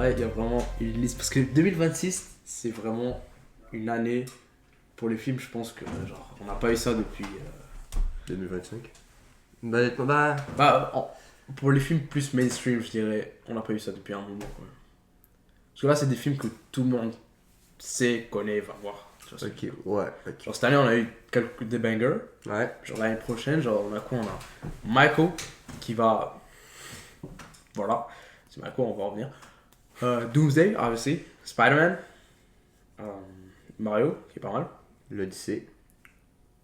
vrai, il y a vraiment une liste. Parce que 2026, c'est vraiment une année pour les films. Je pense que, genre, on n'a pas eu ça depuis. 2025. Bah, honnêtement, bah. Pour les films plus mainstream, je dirais, on n'a pas eu ça depuis un moment. Quoi. Parce que là, c'est des films que tout le monde sait, connaît, va voir. Tu vois ce que je veux Ok, dire. ouais, ok. Genre, cette année, on a eu quelques des bangers. Ouais. Genre, l'année prochaine, genre, on a quoi? On a Michael qui va. Voilà. C'est Michael, on va en revenir. Doomsday, obviously. Spider-Man. Mario, qui est pas mal. L'Odyssée.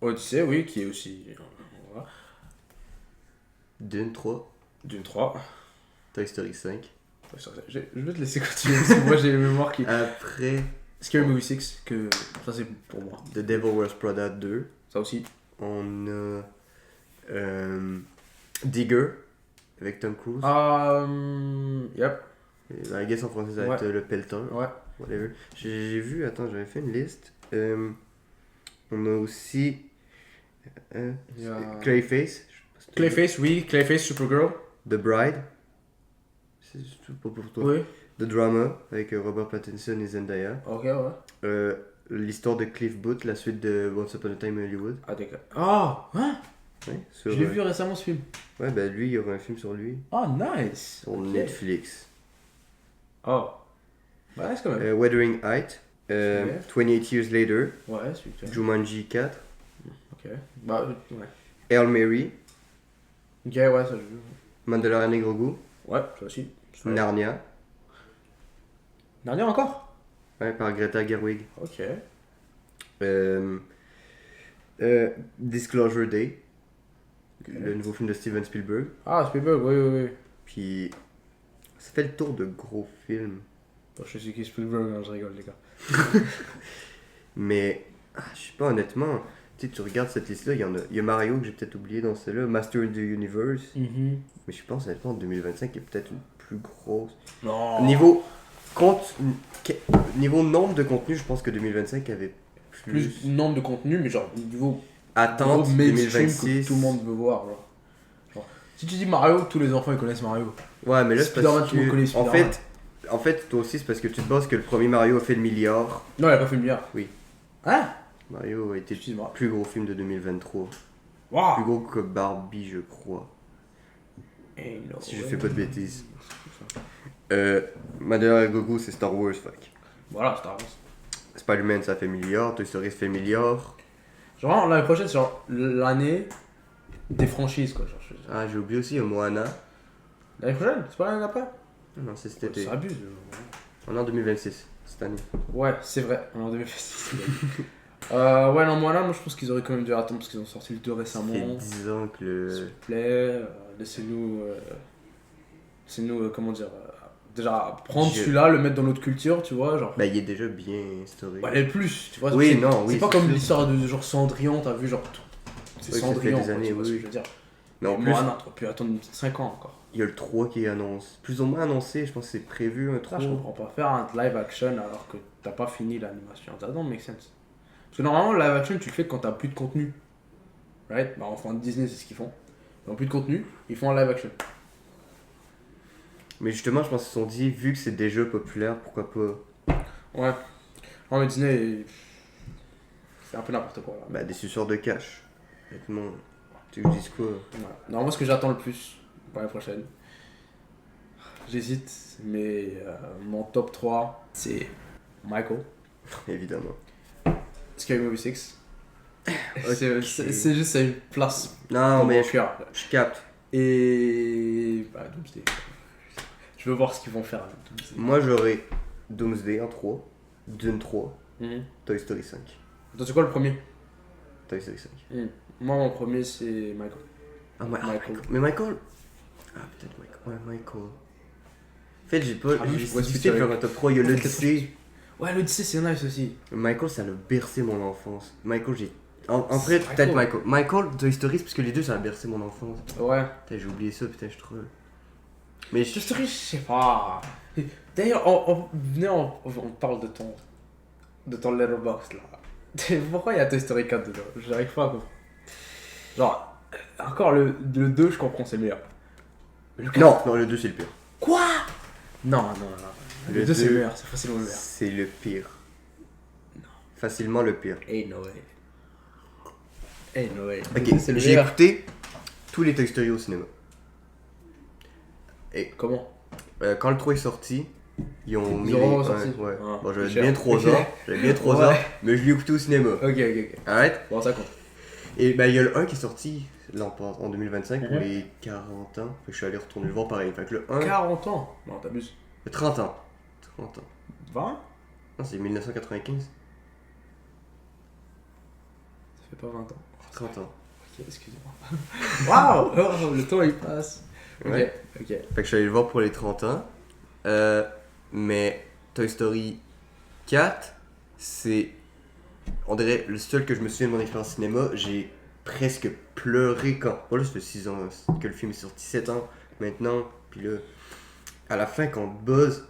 Odyssey, oui, qui est aussi. Voilà. Dune 3. Dune 3. Toy Story 5. Je vais te laisser continuer parce que moi j'ai les mémoires qui. Après, Scary Movie 6, que ça c'est pour moi. The Devil Wears Prada 2. Ça aussi. On a. Digger. Avec Tom Cruise. Yep. Et, I guess en français ça va être Le Pelletin. Ouais. Whatever. J'ai vu, attends, j'avais fait une liste. On a aussi. Il y a- Clayface. Clayface, oui. Clayface, Supergirl. The Bride. C'est tout pas pour toi. Oui. The Drama avec Robert Pattinson et Zendaya. Ok, ouais. L'histoire de Cliff Booth, la suite de Once Upon a Time in Hollywood. Ah, d'accord. Ah, hein? Ouais, sur, Je l'ai vu récemment ce film. Ouais, bah lui, il y aura un film sur lui. Oh, nice. Sur Ok. Netflix. Oh. Ouais, c'est quand même. Wuthering Heights. Ouais. 28 Years Later. Ouais, c'est bien. Jumanji 4. Ok. Bah, ouais. Hail Mary. Ok, ouais, ça je vu. Mandalorian et Grogu. Ouais, ça aussi. Narnia. Dernier encore? Ouais, par Greta Gerwig. Ok. Disclosure Day. Le nouveau film de Steven Spielberg. Ah, Spielberg, oui, oui, oui. Puis, ça fait le tour de gros films. Bon, je sais qui est Spielberg, hein, je rigole, les gars. Mais, je sais pas, honnêtement, tu regardes cette liste-là, il y a Mario que j'ai peut-être oublié dans celle-là, Master of the Universe. Mais je pense honnêtement, 2025 est peut-être une plus grosse. Non. Niveau nombre de contenu, je pense que 2025 avait Plus nombre de contenu, mais genre, niveau attente gros mainstream 2026. que tout le monde veut voir. Genre, si tu dis Mario, tous les enfants ils connaissent Mario. Ouais, mais là c'est Spider-Man, parce tout le monde connaît que Spider-Man. en fait, toi aussi c'est parce que tu te bases que le premier Mario a fait le milliard. Non, il a pas fait le milliard. Oui. Hein? Mario a été Excuse-moi. le plus gros film de 2023. Plus Waouh! gros que Barbie, je crois. Si je fais pas de bêtises. Mandalorian et Grogu c'est Star Wars, fuck. Voilà, Star Wars. Spider-Man ça fait milliard, Toy Story ça fait milliard. Genre, l'année prochaine, c'est genre l'année des franchises, quoi. Genre, Ah, j'ai oublié aussi Moana. l'année prochaine? C'est pas l'année d'après? Non, c'est cet été. Ça abuse. On est en 2026, cette année. Ouais, c'est vrai, on est en 2026. Ouais, non, moi je pense qu'ils auraient quand même dû attendre parce qu'ils ont sorti le 2 Ça récemment. fait 10 ans que S'il le. vous plaît, laissez-nous. Comment dire. Déjà, prendre celui-là, le mettre dans notre culture, tu vois. Genre. Bah, il est déjà bien instauré. Ouais, et plus, tu vois. Oui, c'est, non, oui. c'est pas comme l'histoire de genre Cendrillon, t'as vu, genre. C'est Oui, ça fait Cendrillon, des quoi, années, tu vois ce oui. que je veux dire. Mais en Et plus, Moana, t'aurais pu attendre 5 ans encore. il y a le 3 qui annonce. Plus ou moins annoncé, je pense que c'est prévu un 3. Ça, je comprends pas. Faire un live action alors que t'as pas fini l'animation. Ça don't make sense. Parce que normalement, le live action, tu le fais quand t'as plus de contenu. Right? Bah, enfin, Disney, c'est ce qu'ils font. Ils ont plus de contenu, ils font un live action. Mais justement, je pense qu'ils se sont dit, vu que c'est des jeux populaires, pourquoi pas. Ouais. Non, mais Disney, c'est un peu n'importe quoi. Là. Bah, des suceurs de cash. Honnêtement, tu veux que je dise quoi? Ouais. Non, moi, ce que j'attends le plus pour l'année prochaine, j'hésite, mais mon top 3, c'est Michael, Évidemment. Scary Movie 6. Ok. C'est juste à une place Non, dans mais mon cœur. je capte. Et. Bah, Doomsday. Je veux voir ce qu'ils vont faire avec Doomsday. Moi, j'aurais Doomsday en 3, Dune 3, Mhm. Toy Story 5. Attends, c'est quoi le premier? Toy Story 5. Moi, mon premier, c'est Michael. Ah, Michael. Mais Michael. Ah, peut-être Michael. Ouais, Michael. En fait, j'ai pas. Ah, moi, je pourrais c'est difficile de spécial faire un top 3. Il y a l'Odyssey. Ouais, l'Odyssey, c'est nice aussi. Michael, ça a bercé mon enfance. Michael, j'ai. En vrai, Michael. peut-être Michael. Michael, Toy Story, c'est parce que les deux, ça a bercé mon enfance. Ouais. Putain, j'ai oublié ça, putain, je trouve. Mais Toy Story, je sais pas. D'ailleurs, on parle de ton letterbox là. Pourquoi il y a Toy Story 4 dedans? J'arrive pas à comprendre. Genre, encore le 2, je comprends, c'est le meilleur. Mais le 4, Non, le 2, c'est le pire. quoi? Non. Le Le 2 c'est le deux, meilleur, c'est facilement le meilleur. C'est le pire. Facilement le pire. Ain't no way. Ain't no way. Le Ok, 2, c'est le j'ai meilleur. écouté tous les Toy Story au cinéma. Et Comment? quand le 3 est sorti, ils ont mis ont les... ressorti. Ouais. Ah, Bon, j'avais cher. bien 3 ans. J'avais bien 3 ans, Ouais. mais je l'ai écouté au cinéma. Ok. Arrête. Bon, ça compte. Et ben, il y a le 1 qui est sorti en 2025 pour Mhm. les 40 ans. Fait que je suis allé retourner le voir pareil. Fait que le 1, 40 ans. Non, t'abuses. 30 ans. 30 ans. 20? Non, c'est 1995. Ça fait pas 20 ans. 30 ans. Ok, excusez-moi. Waouh! Oh, le temps il passe. Ouais. Ok. Fait que je suis allé le voir pour les 30 ans. Mais Toy Story 4, c'est. On dirait le seul que je me souviens de mon expérience cinéma. J'ai presque pleuré quand. Voilà, ça fait 6 ans que le film est sorti, 7 ans maintenant. Puis là, à la fin, quand Buzz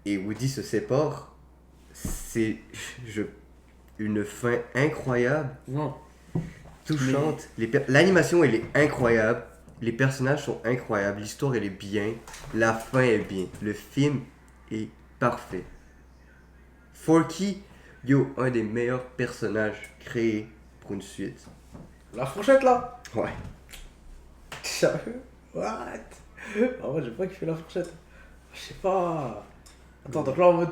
et Woody se séparent, c'est une fin incroyable, Non. touchante. L'animation, elle est incroyable. Les personnages sont incroyables. L'histoire, elle est bien. La fin est bien. Le film est parfait. Forky, un des meilleurs personnages créés pour une suite. La fourchette là? Ouais. Sérieux? What? Ah ouais, j'ai pas kiffé la fourchette. Je sais pas. Attends, donc là en mode.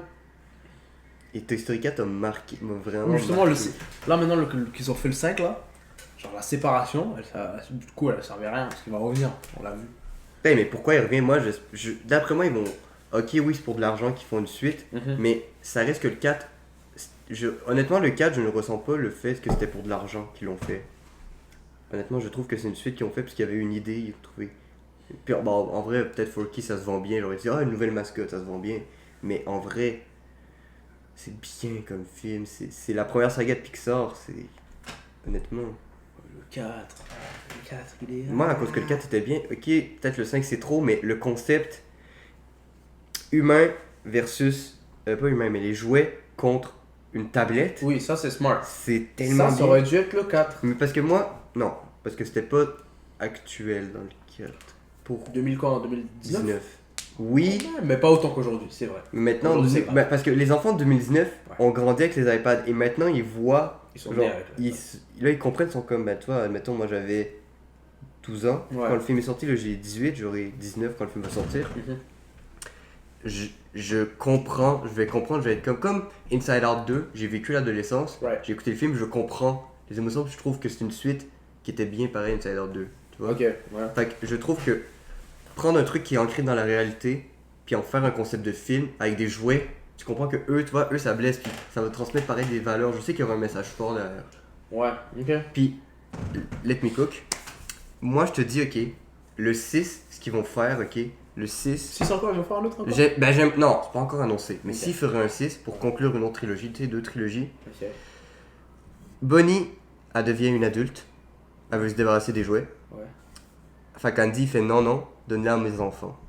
Et Toy Story 4 m'a vraiment Justement, marqué. là maintenant qu'ils ont fait le 5 là, genre la séparation, du coup elle servait à rien parce qu'il va revenir, on l'a vu. Hey, mais pourquoi il revient? Moi, d'après moi, ils vont... Ok, oui, c'est pour de l'argent qu'ils font une suite, mais ça reste que le 4... Honnêtement, le 4, je ne ressens pas le fait que c'était pour de l'argent qu'ils l'ont fait. Honnêtement, je trouve que c'est une suite qu'ils ont fait parce qu'il y avait une idée, ils ont trouvé... Puis, bon, en vrai, peut-être Forky, ça se vend bien. J'aurais dit, une nouvelle mascotte, ça se vend bien. Mais en vrai, c'est bien comme film. C'est la première saga de Pixar. C'est... Honnêtement. Le 4, il est. Moi, à cause que le 4 était bien, ok, peut-être le 5 c'est trop, mais le concept humain versus. Pas humain, mais les jouets contre une tablette, Oui, ça c'est smart. c'est tellement Ça bien. aurait dû être le 4. Mais parce que moi, non, parce que c'était pas actuel dans le 4. Pour 2000 quoi, en 2019? 19. Oui, Ouais, mais pas autant qu'aujourd'hui, c'est vrai. mais maintenant, Aujourd'hui, c'est pas. parce que les enfants de 2019 Ouais. ont grandi avec les iPads et maintenant ils voient. Ils sont genre, bien avec le là, ils comprennent, ils sont comme, bah, toi, admettons, moi j'avais 12 ans. Ouais. Quand le film est sorti, là j'ai 18, j'aurai 19 quand le film va sortir. Mhm. Je comprends, je vais être comme Inside Out 2, j'ai vécu l'adolescence, Ouais. j'ai écouté le film, je comprends les émotions, puis je trouve que c'est une suite qui était bien pareil Inside Out 2, tu vois. Ok, ouais. Fait que je trouve que prendre un truc qui est ancré dans la réalité, puis en faire un concept de film avec des jouets, tu comprends que eux, tu vois, eux ça blesse, puis ça va transmettre pareil des valeurs, je sais qu'il y aura un message fort derrière. Ouais, ok. Puis, let me cook, moi je te dis, ok, le 6, ce qu'ils vont faire, ok, le 6... Si c'est encore, ils vont faire un autre encore? Non, c'est pas encore annoncé. Mais Ok. s'il ferait un 6 pour conclure une autre trilogie, tu sais, 2 trilogies, Ok. Bonnie, elle devient une adulte. Elle veut se débarrasser des jouets. Ouais. Fait qu'Andy fait non, donne-les à mes enfants.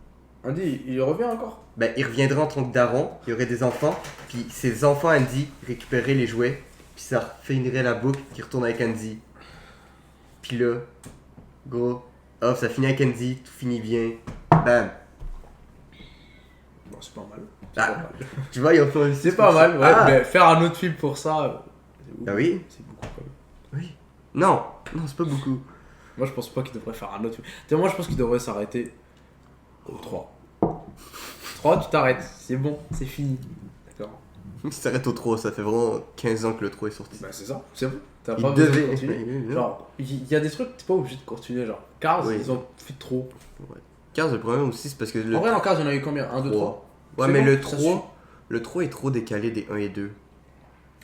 Andy, il revient encore? Ben, il reviendra en tant que daron, il y aurait des enfants, puis ses enfants, Andy, récupéreraient les jouets, puis ça finirait la boucle qui retourne avec Andy. Puis là, go, hop, ça finit avec Andy, tout finit bien, bam. Bon, c'est pas mal. Ah. Pas mal. Tu vois, ils ont fait un C'est 6 pas pour mal, ça. ouais. Ah. Mais faire un autre film pour ça. C'est beaucoup. Ah oui. C'est beaucoup quand même. Oui. Non, c'est pas beaucoup. Moi, je pense pas qu'il devrait faire un autre film. Tu sais, moi, je pense qu'il devrait s'arrêter au 3. 3, tu t'arrêtes. C'est bon, c'est fini. D'accord. Si t'arrêtes au 3, ça fait vraiment 15 ans que le 3 est sorti. Bah, c'est ça. C'est bon. T'as Il pas besoin de devait. continuer. Genre, il y a des trucs, t'es pas obligé de continuer. Genre, Cars, Oui. ils ont fait trop. 15, le problème aussi, c'est parce que le En vrai, dans Cars, il y en a eu combien? 1, 2, 3? Ouais, C'est mais bon, le ça 3, le 3 est trop décalé des 1 et 2.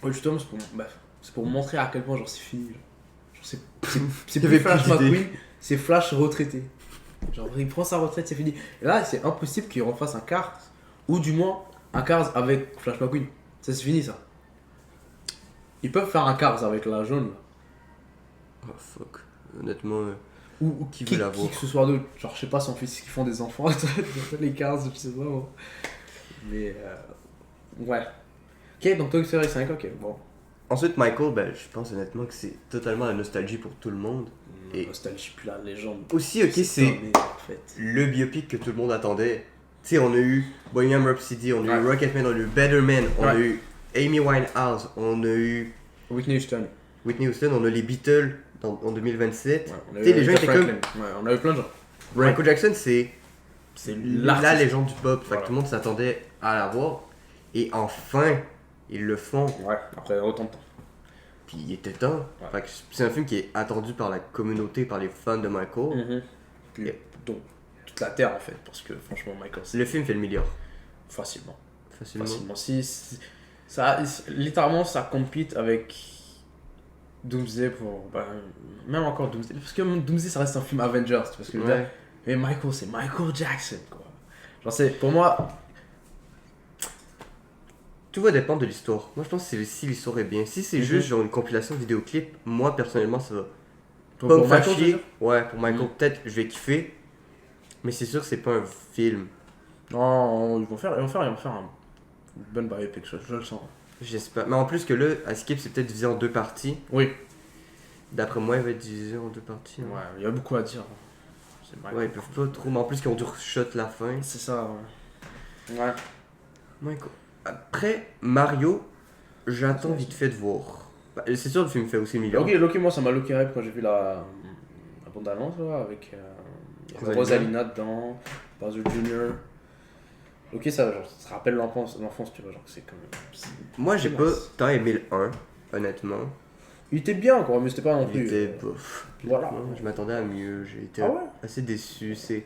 Ouais, justement, c'est pour montrer à quel point genre c'est fini. Genre, c'est Il y avait plus Flash plus d'idées. McQueen, c'est Flash retraité. Genre il prend sa retraite, c'est fini. Et là, c'est impossible qu'il refasse un Cars, ou du moins un Cars avec Flash McQueen. Ça c'est fini ça. Ils peuvent faire un Cars avec la jaune là. Oh fuck. Honnêtement, Ou Qui qui, veut la voir que ce soit d'autre. Genre je sais pas son fils qui font des enfants, les Cars, je sais pas moi. Mais ouais. Ok, donc Toy Story 5, ok, bon. ensuite, Michael, ben, je pense honnêtement que c'est totalement la nostalgie pour tout le monde. Et- Nostalgie plus la légende. Aussi, ok, Tommy, c'est en fait. le biopic que tout le monde attendait. Tu sais, on a eu Bohemian Rhapsody, on a eu Rocketman, on a eu Better Man, on a eu Amy Winehouse, on a eu Whitney Houston. On a les Beatles en 2027. Ouais, Tu sais, les gens étaient comme. Ouais, on a eu plein de gens. Michael Jackson, c'est la l'artiste. légende du pop. Fait Voilà. que tout le monde s'attendait à la voir. Et enfin, ils le font. Ouais, après autant de temps. Puis il était temps. Ouais. Fait que c'est un film qui est attendu par la communauté, par les fans de Michael. Puis, donc, toute la terre en fait, parce que franchement, Michael, c'est Le film fait le milliard. facilement. Facilement. Ça, littéralement, ça compete avec Doomsday pour. Même encore Doomsday. Parce que Doomsday, ça reste un film Avengers, tu vois ce que je veux dire. Ouais. Mais Michael, c'est Michael Jackson, quoi. Genre, c'est pour moi. Tout va dépendre de l'histoire. Moi, je pense que si l'histoire est bien. Si c'est juste genre une compilation vidéoclip, moi personnellement, ça va pas me faire Michael, chier. tu Ouais, pour Michael, peut-être je vais kiffer. Mais c'est sûr que c'est pas un film. non, ils vont faire une bonne biopic, je le sens. J'espère. Mais en plus que là, à Skip, c'est peut-être divisé en 2 parties. Oui. D'après moi, il va être divisé en 2 parties. Ouais, il y a beaucoup à dire. C'est Michael. Ouais, ils peuvent pas trop. Mais en plus qu'ils ont dû shot la fin. C'est ça, ouais. Ouais. Michael. Après, Mario, j'attends vite fait de voir. Bah, c'est sûr, le film fait aussi million. Loki, moi, ça m'a loqué quand j'ai vu la bande-annonce, là, avec Rosalina dedans, Bowser Jr. Loki, ça rappelle l'enfance, tu vois, genre, c'est quand même... Moi, j'ai c'est pas nice. tant aimé le 1, honnêtement. Il était bien, quoi, mais c'était pas non Il plus... était bof. Voilà. Je m'attendais à mieux. J'ai été Ah ouais? assez déçu. C'est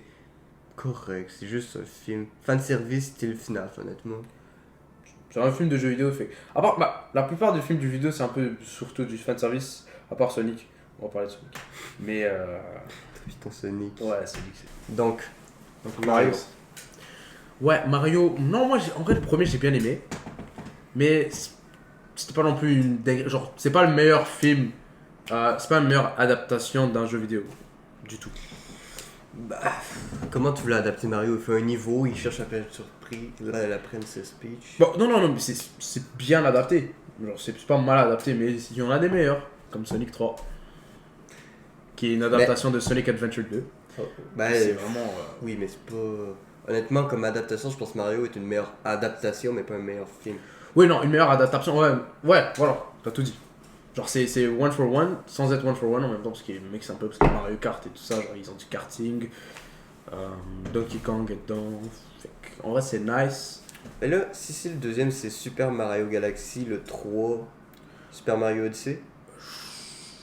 correct. C'est juste un film. Fanservice style FNAF, honnêtement. C'est un film de jeu vidéo fait. À part, la plupart des films du vidéo, c'est un peu surtout du fanservice, à part Sonic. On va parler de Sonic. Mais Putain, Sonic. ouais, Sonic, c'est. Donc, Mario. Ouais, Mario. Non, moi, en vrai, le premier, j'ai bien aimé. Mais c'était pas non plus une. Genre, c'est pas le meilleur film. C'est pas la meilleure adaptation d'un jeu vidéo. Du tout. bah, comment tu voulais adapter Mario? Il fait un niveau, il cherche à faire une surprise. Là, la Princess Peach. Bon, non, mais c'est bien adapté. Genre, c'est pas mal adapté, mais il y en a des meilleurs. Comme Sonic 3. Qui est une adaptation de Sonic Adventure 2. Bah, C'est vraiment. oui, mais c'est pas. Honnêtement, comme adaptation, je pense que Mario est une meilleure adaptation, mais pas un meilleur film. Oui, non, une meilleure adaptation. Ouais, voilà, t'as tout dit. Genre, c'est one for one, sans être one for one en même temps, parce qu'il mixe un peu, parce que Mario Kart et tout ça, genre, ils ont du karting. Donkey Kong est dedans. En vrai, c'est nice. Et là, si c'est le deuxième, c'est Super Mario Galaxy, le 3, Super Mario Odyssey.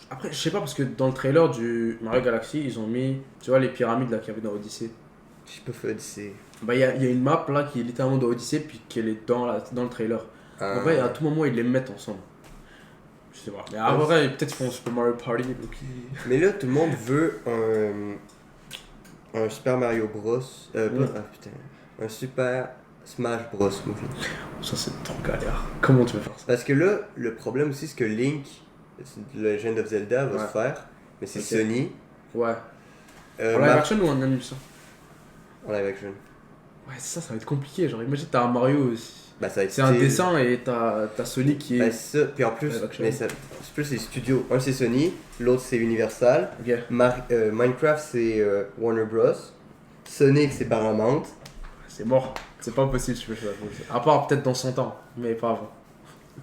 Après, je sais pas, parce que dans le trailer du Mario Galaxy, ils ont mis, tu vois, les pyramides là qu'il y avait dans Odyssey. J'ai pas fait Odyssey. Bah, il y a une map là qui est littéralement dans Odyssey, puis qu'elle est dans le trailer. En vrai, à tout moment, ils les mettent ensemble. Je sais pas. Mais en vrai, peut-être ils font Super Mario Party. Donc Mais là, tout le monde veut un Super Mario Bros. Un Super Smash Bros. Movie. ça, c'est trop galère. Comment tu veux faire ça? Parce que là, le problème aussi, c'est que Link, Legend of Zelda, va Ouais. se faire, mais c'est Ok. Sony. Ouais. Euh, En live Mar- action ou en animation? En live action. Ouais, ça va être compliqué. Genre, imagine, t'as un Mario aussi. Bah, ça va être C'est un style. dessin et t'as Sonic qui est. Bah, c'est ça. Puis en plus, Live action. mais c'est plus les studios. Un c'est Sony, l'autre c'est Universal. Ok. Minecraft c'est Warner Bros. Sonic c'est Paramount. C'est mort. C'est pas possible, je peux faire ça. À part peut-être dans 100 ans, mais pas avant.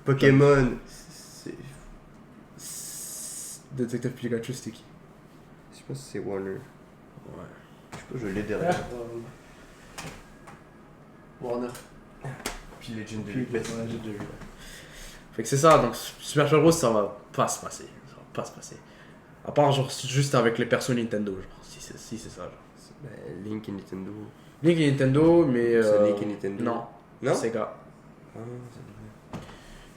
Pokémon c'est. Detective Pikachu, c'était qui? Je pense que c'est Warner. Ouais. Je sais pas, je l'ai derrière. Warner. Puis Legend Ouais, j'ai déjà vu. Fait que c'est ça, donc Super Smash Bros, ça va pas se passer. Ça va pas se passer. À part genre juste avec les persos Nintendo, genre. Si c'est ça, genre. Link et Nintendo. Link et Nintendo, mais. Sonic et Nintendo. Non. Non? Sega. Ah, c'est vrai.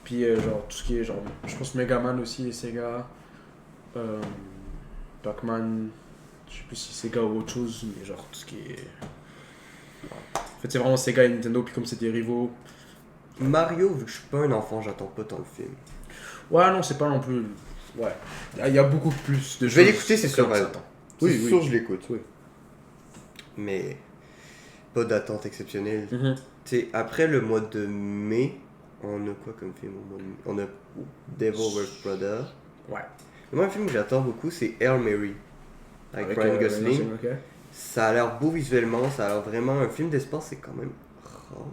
Puis genre tout ce qui est genre. Je pense Megaman aussi et Sega. Pac-Man. Je sais plus si Sega ou autre chose, mais genre tout ce qui est. En fait, c'est vraiment Sega et Nintendo, puis comme c'est des rivaux. Mario, vu que je suis pas un enfant, j'attends pas tant le film. Ouais, non, c'est pas non plus. Ouais. Il y a beaucoup plus de Je vais choses l'écouter, c'est que sûr, on ouais. s'attend. C'est Oui, sûr, oui. je l'écoute. Oui. Mais pas d'attente exceptionnelle. Mhm. Tu sais, après le mois de mai, on a quoi comme film au mois de mai? On a Devil vs. Prada. Ouais. Moi, un film que j'attends beaucoup, c'est Hail Mary. Avec Ryan Gosling. Ok. Ça a l'air beau visuellement, ça a l'air vraiment... Un film d'espace, c'est quand même rare.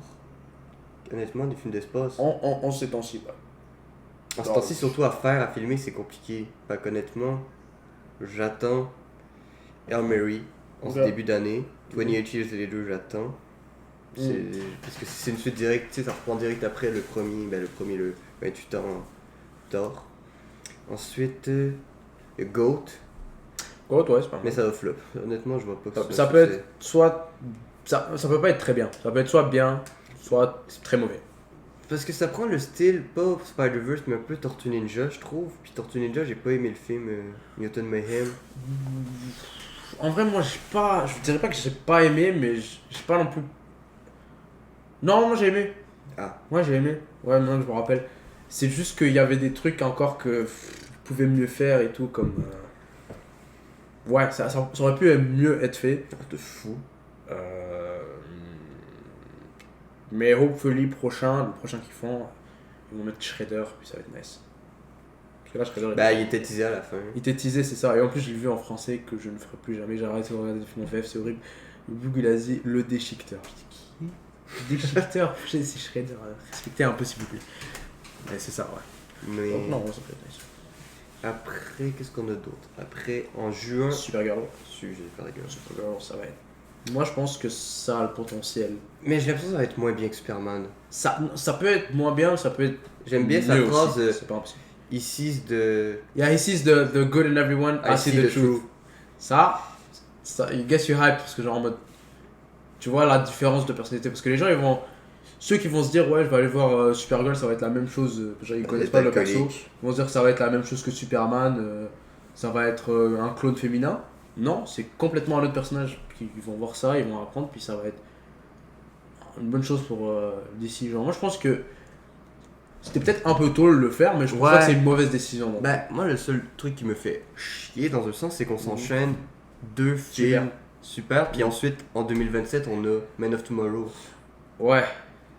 Honnêtement, des films d'espace. En ces temps-ci, ouais. En ce temps-ci, surtout à faire, à filmer, c'est compliqué. Fait qu'honnêtement, j'attends Hail Mary en ce début d'année. 28 Years Later, j'attends. Parce que c'est une suite directe, tu sais, ça reprend direct après le premier, le 28 ans d'or. Ensuite, il y a Goat. Goat, ouais, c'est pas mal. Mais ça va flop. Honnêtement, je vois pas que ça peut être soit. Ça peut pas être très bien. Ça peut être soit bien, soit très mauvais. Parce que ça prend le style, pas Spider-Verse, mais un peu Tortue Ninja, je trouve. Puis Tortue Ninja, j'ai pas aimé le film Mutant Mayhem. En vrai, moi, je dirais pas que j'ai pas aimé, mais j'ai pas non plus. Non, moi j'ai aimé. Ah. Moi j'ai aimé. Ouais, maintenant que je me rappelle. C'est juste qu'il y avait des trucs encore que vous pouvez mieux faire et tout, comme. Ouais, ça aurait pu mieux être fait. De fou. Mais hopefully, le prochain qu'ils font, ils vont mettre Shredder, puis ça va être nice. Parce que là, Shredder. Il était teasé à la fin. Il était teasé, c'est ça. Et en plus, j'ai vu en français que je ne ferai plus jamais. J'ai arrêté de regarder des films en VF, c'est horrible. Le bout il a dit le déchiqueteur. Je dis qui? Le déchiqueteur. C'est Shredder. Respectez un peu, s'il vous plaît. Mais c'est ça, ouais. Mais... Donc, non, ça peut être nice. Après, qu'est-ce qu'on a d'autre? Après, en juin... Supergirl. Supergirl, ça va être. Moi, je pense que ça a le potentiel. Mais j'ai l'impression que ça va être moins bien que Superman. Ça peut être moins bien, ça peut être. J'aime bien sa phrase. C'est pas impossible. Ici de. Yeah, he sees the good in everyone, I see the truth. Ça, I guess you hype, parce que genre en mode. Tu vois la différence de personnalité. Parce que les gens, ils vont. Ceux qui vont se dire, ouais, je vais aller voir Supergirl, ça va être la même chose. Genre, ils connaissent pas le perso. Ils vont se dire que ça va être la même chose que Superman, ça va être un clone féminin. Non, c'est complètement un autre personnage. Ils vont voir ça, ils vont apprendre, puis ça va être une bonne chose pour DC. Genre, moi, je pense que c'était peut-être un peu tôt de le faire, mais je pense pas que c'est une mauvaise décision. Donc. Moi, le seul truc qui me fait chier dans un sens, c'est qu'on s'enchaîne deux films super, puis ensuite, en 2027, on a Man of Tomorrow. Ouais,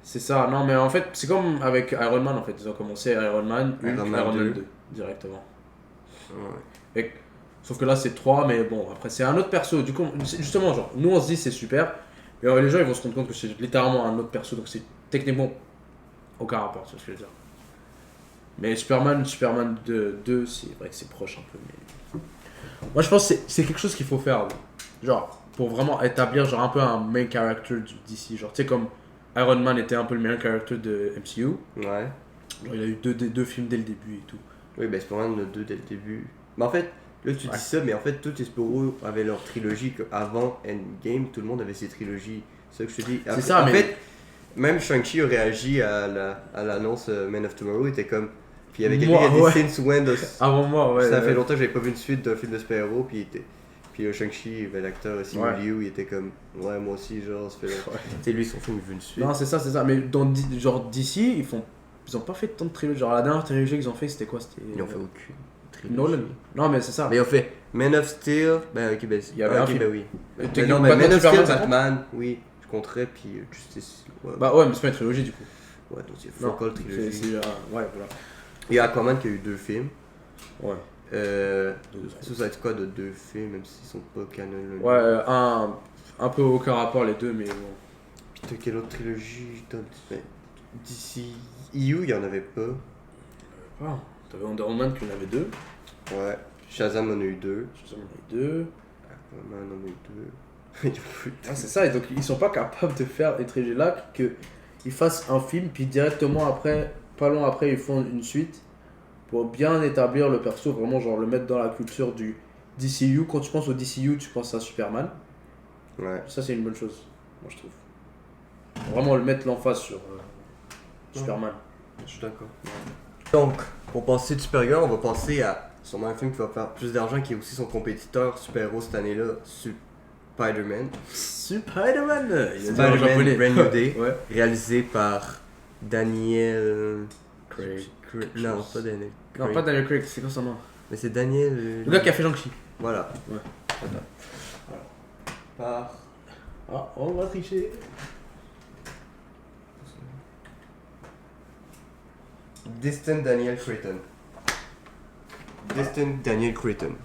c'est ça. Non, mais en fait, c'est comme avec Iron Man, en fait. Ils ont commencé Iron Man 1, Iron Man 2 directement. Ouais. Et, sauf que là, c'est 3, mais bon, après, c'est un autre perso. Du coup, justement, genre, nous, on se dit c'est super, mais les gens, ils vont se rendre compte que c'est littéralement un autre perso, donc c'est techniquement aucun rapport, c'est ce que je veux dire. Mais Superman 2, c'est vrai que c'est proche un peu, mais... Moi, je pense que c'est quelque chose qu'il faut faire, genre, pour vraiment établir genre un peu un main character du DC. Genre, tu sais, comme Iron Man était un peu le main character de MCU. Ouais. Genre, il a eu deux films dès le début et tout. Oui, Superman en a 2 dès le début. Mais en fait, là tu dis ça, mais en fait, tous les super-héros avaient leur trilogie. Avant Endgame, tout le monde avait ses trilogies. C'est ça que je te dis. C'est ça, en fait, même Shang-Chi a réagi à l'annonce Man of Tomorrow. Il était comme. Puis il y avait quelqu'un qui a dit Since when Avant moi, ouais. Ça fait longtemps que j'avais pas vu une suite d'un film de super-héros. Puis Shang-Chi, l'acteur Simu Liu, il était comme. Ouais, moi aussi, genre, ça fait longtemps. Tu sais, lui, son film, il veut une suite. Non, c'est ça. Mais dans genre DC, ils ont pas fait tant de trilogies. Genre, la dernière trilogie qu'ils ont fait, c'était quoi? Ils ont fait aucune. Nolan. Non, mais c'est ça. Mais ils ont fait Man of Steel. Il y avait un film. Oui. Non, mais Man of Steel, Batman, oui, je compterais, puis Justice. Ouais. Bah ouais, mais c'est pas une trilogie du coup. Ouais, donc c'est Focal trilogie. Ouais, voilà. Il y a Aquaman qui a eu 2 films. Ouais. Ça va être quoi de 2 films, même s'ils sont pas canon. Ouais, un peu aucun rapport les deux, mais bon. Puis t'as quelle autre trilogie? D'ici EU, il y en avait pas. Ah, t'avais Wonder Woman qui en avait 2. Ouais. Shazam en a eu 2. Aquaman en a eu 2. Ah, c'est ça, et donc ils sont pas capables de faire des trilogies là, qu'ils fassent un film, puis directement après, pas long après, ils font une suite pour bien établir le perso, vraiment genre le mettre dans la culture du DCU. Quand tu penses au DCU, tu penses à Superman. Ouais. Ça, c'est une bonne chose, moi je trouve. Vraiment le mettre l'emphase sur Superman. Je suis d'accord. Donc, pour passer de Supergirl, on va passer à sûrement un film qui va faire plus d'argent, qui est aussi son compétiteur super-héros cette année-là, Spider-Man. Spider-Man Brand New Day, ouais. Réalisé par Daniel Craig. Non, pas Daniel Craig. Non, pas Daniel Craig, c'est quoi son nom? Mais c'est Daniel... Le gars qui a fait Shang-Chi. Voilà. Ouais. Attends. Par... Ah, on va tricher. Destin Daniel Cretton.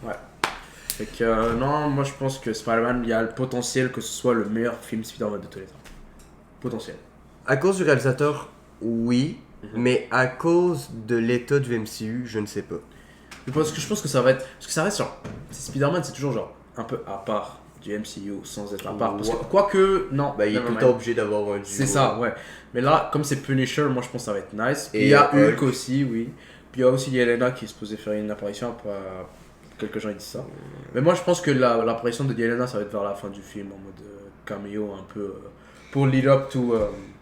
Ouais. Fait que non, moi je pense que Spider-Man, il y a le potentiel que ce soit le meilleur film Spider-Man de tous les temps. Potentiel. À cause du réalisateur, oui. Mhm. Mais à cause de l'état du MCU, je ne sais pas. Parce que je pense que ça va être. Parce que ça reste genre. Spider-Man, c'est toujours genre un peu à part du MCU sans être à part. Parce que, Ouais. quoique, non. Bah, il est never tout le mind. temps obligé d'avoir un duo. C'est ça, ouais. Mais là, comme c'est Punisher, moi je pense que ça va être nice. Puis Et il y a Hulk. Hulk aussi, oui. Puis il y a aussi Yelena qui est supposée faire une apparition. Quelques gens ils disent ça. Mais moi je pense que l'apparition de Yelena, ça va être vers la fin du film en mode caméo un peu. Pour lead up to.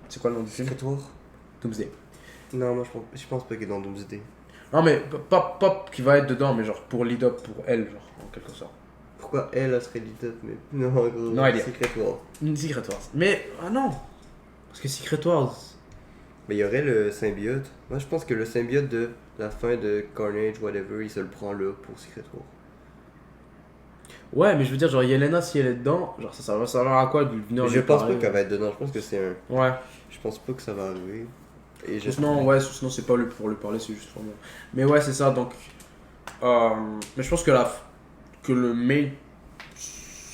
C'est quoi le nom du film? Secret War? Doomsday. Non, moi je pense pas qu'il est dans Doomsday. Non, mais pas qui va être dedans, mais genre pour lead up pour elle, genre en quelque sorte. Pourquoi elle serait lead-up, mais. Non, gros. No idea. Secret War. Une Secret Wars. Mais, ah non! Parce que Secret Wars. Mais il y aurait le symbiote. Moi je pense que le symbiote de la fin de Carnage, whatever, il se le prend là pour Secret War. Ouais, mais je veux dire, genre Yelena, si elle est dedans, genre ça va servir à quoi de venir Mais lui je pense parler? pas qu'elle va être dedans, je pense que c'est un. Ouais. Je pense pas que ça va arriver. Et Sinon, ouais, sinon c'est pas lui pour lui parler, c'est juste pour moi. Mais ouais, c'est ça, donc. Mais je pense que que le main.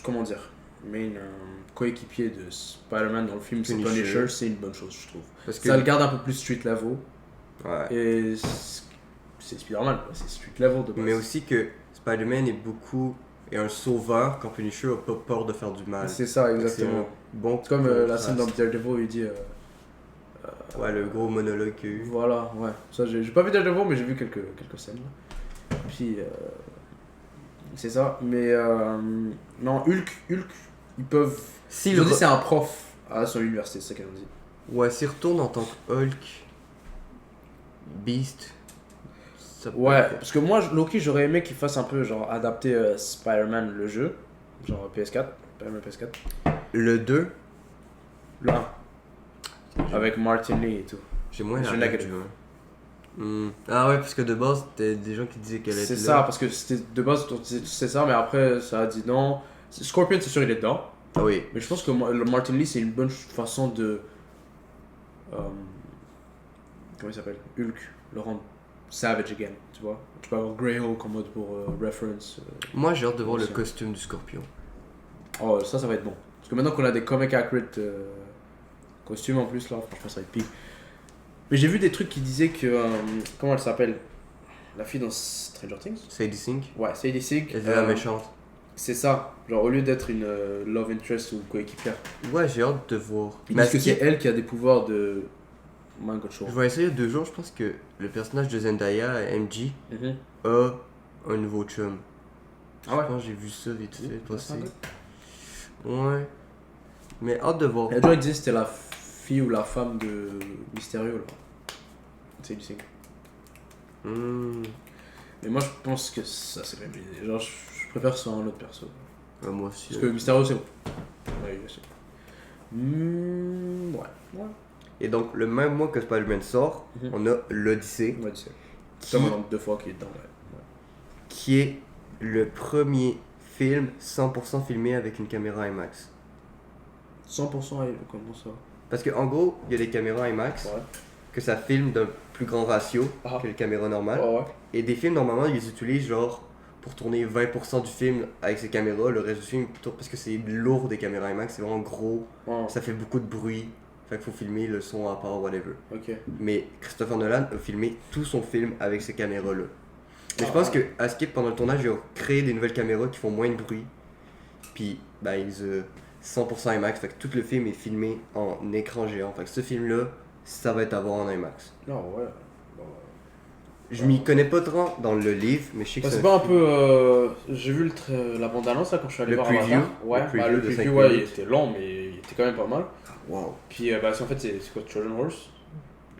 Comment dire? Main coéquipier de Spider-Man dans le film, c'est Punisher. Punisher, c'est une bonne chose, je trouve. Parce que. Ça le garde un peu plus street level. Ouais. Et c'est Spider-Man, quoi, c'est street level de base. Mais aussi que Spider-Man est un sauveur quand Punisher a pas peur de faire du mal. C'est ça, Donc, exactement. c'est un bon C'est comme la scène dans contraste. Daredevil, il dit. Ouais, le gros monologue qu'il y a eu. Voilà, ouais. Ça, j'ai pas vu Daredevil, mais j'ai vu quelques scènes. Là. Puis, c'est ça. Mais, non, Hulk, ils peuvent. Si Ils ont dit c'est un prof à son université, c'est ça qu'ils ont dit. Ouais, s'il retourne en tant que Hulk, Beast, ça peut Ouais, être- parce que moi, Loki, j'aurais aimé qu'il fasse un peu, genre, adapter Spider-Man le jeu. Genre PS4, Spider-Man PS4. Le 2, Le 1. Avec Martin Lee et tout. j'ai moins Je la l'ai rêve que- du 1. Ah ouais, parce que de base, c'était des gens qui disaient qu'elle était C'est là. ça, parce que c'était de base, c'est ça, mais après, ça a dit non. Scorpion, c'est sûr, il est dedans. Ah oui. Mais je pense que le Martin Lee, c'est une bonne façon de. Comment il s'appelle? Hulk, le rendre savage again, tu vois? Tu peux avoir Greyhawk en mode pour reference. Moi, j'ai hâte de voir le Aussi. costume du Scorpion. Oh, ça va être bon. Parce que maintenant qu'on a des comic accurate costumes en plus, là, franchement, ça va être pire. Mais j'ai vu des trucs qui disaient que. Comment elle s'appelle? La fille dans Stranger Things? Sadie Sink, Ouais, Sadie Sink. elle est la méchante. C'est ça. Genre, au lieu d'être une love interest ou coéquipière, Ouais, j'ai hâte de voir. ils Mais disent que est-ce qu'il- c'est elle qui a des pouvoirs de. Mind control. Je vois essayer il y a 2 jours, je pense que le personnage de Zendaya, MJ, Mhm. a un nouveau chum. Ah ouais? Je pense que j'ai vu ça vite fait Ça, c'est un passer. gars. Ouais. Mais hâte de voir. Elle doit dire que c'était la fille ou la femme de Mysterio là. C'est du signe. Hmm. Mais moi je pense que ça c'est même l'idée. Genre je préfère que ce soit un autre perso. Ouais, moi aussi. Parce que Mysterio c'est bon. Ouais, bien sûr. Ouais. Et donc, le même mois que Spider-Man sort, Mhm. on a l'Odyssée, Ouais, tu sais. qui, Tom Holland 2 fois qui est dedans. Ouais. qui est le premier film 100% filmé avec une caméra IMAX. 100% comment ça? Parce qu'en gros, il y a des caméras IMAX Ouais. que ça filme d'un plus grand ratio Ah. que les caméras normales. Ouais. Et des films, normalement, ils les utilisent genre pour tourner 20% du film avec ces caméras. Le reste du film, plutôt parce que c'est lourd des caméras IMAX, c'est vraiment gros. Ouais. Ça fait beaucoup de bruit. Fait qu'il faut filmer le son à part, whatever. Ok. Mais Christopher Nolan a filmé tout son film avec ces caméras-là. Mais je Ah, pense ouais. que à Skip, pendant le tournage, ils ont créé des nouvelles caméras qui font moins de bruit. Puis, ben, ils 100% IMAX. Fait que tout le film est filmé en écran géant. Fait que ce film-là, ça va être à voir en IMAX. Non, ouais. Bon, Je m'y connais pas trop dans le livre, mais je sais que bah, c'est c'est pas un peu. J'ai vu la bande-annonce là quand je suis allé Le voir preview. Avatar. Ouais, Le preview bah, le de 5 preview, ouais, il minutes. était long, mais il était quand même pas mal. Wow. Puis, bah, en fait, c'est quoi, Trojan Horse?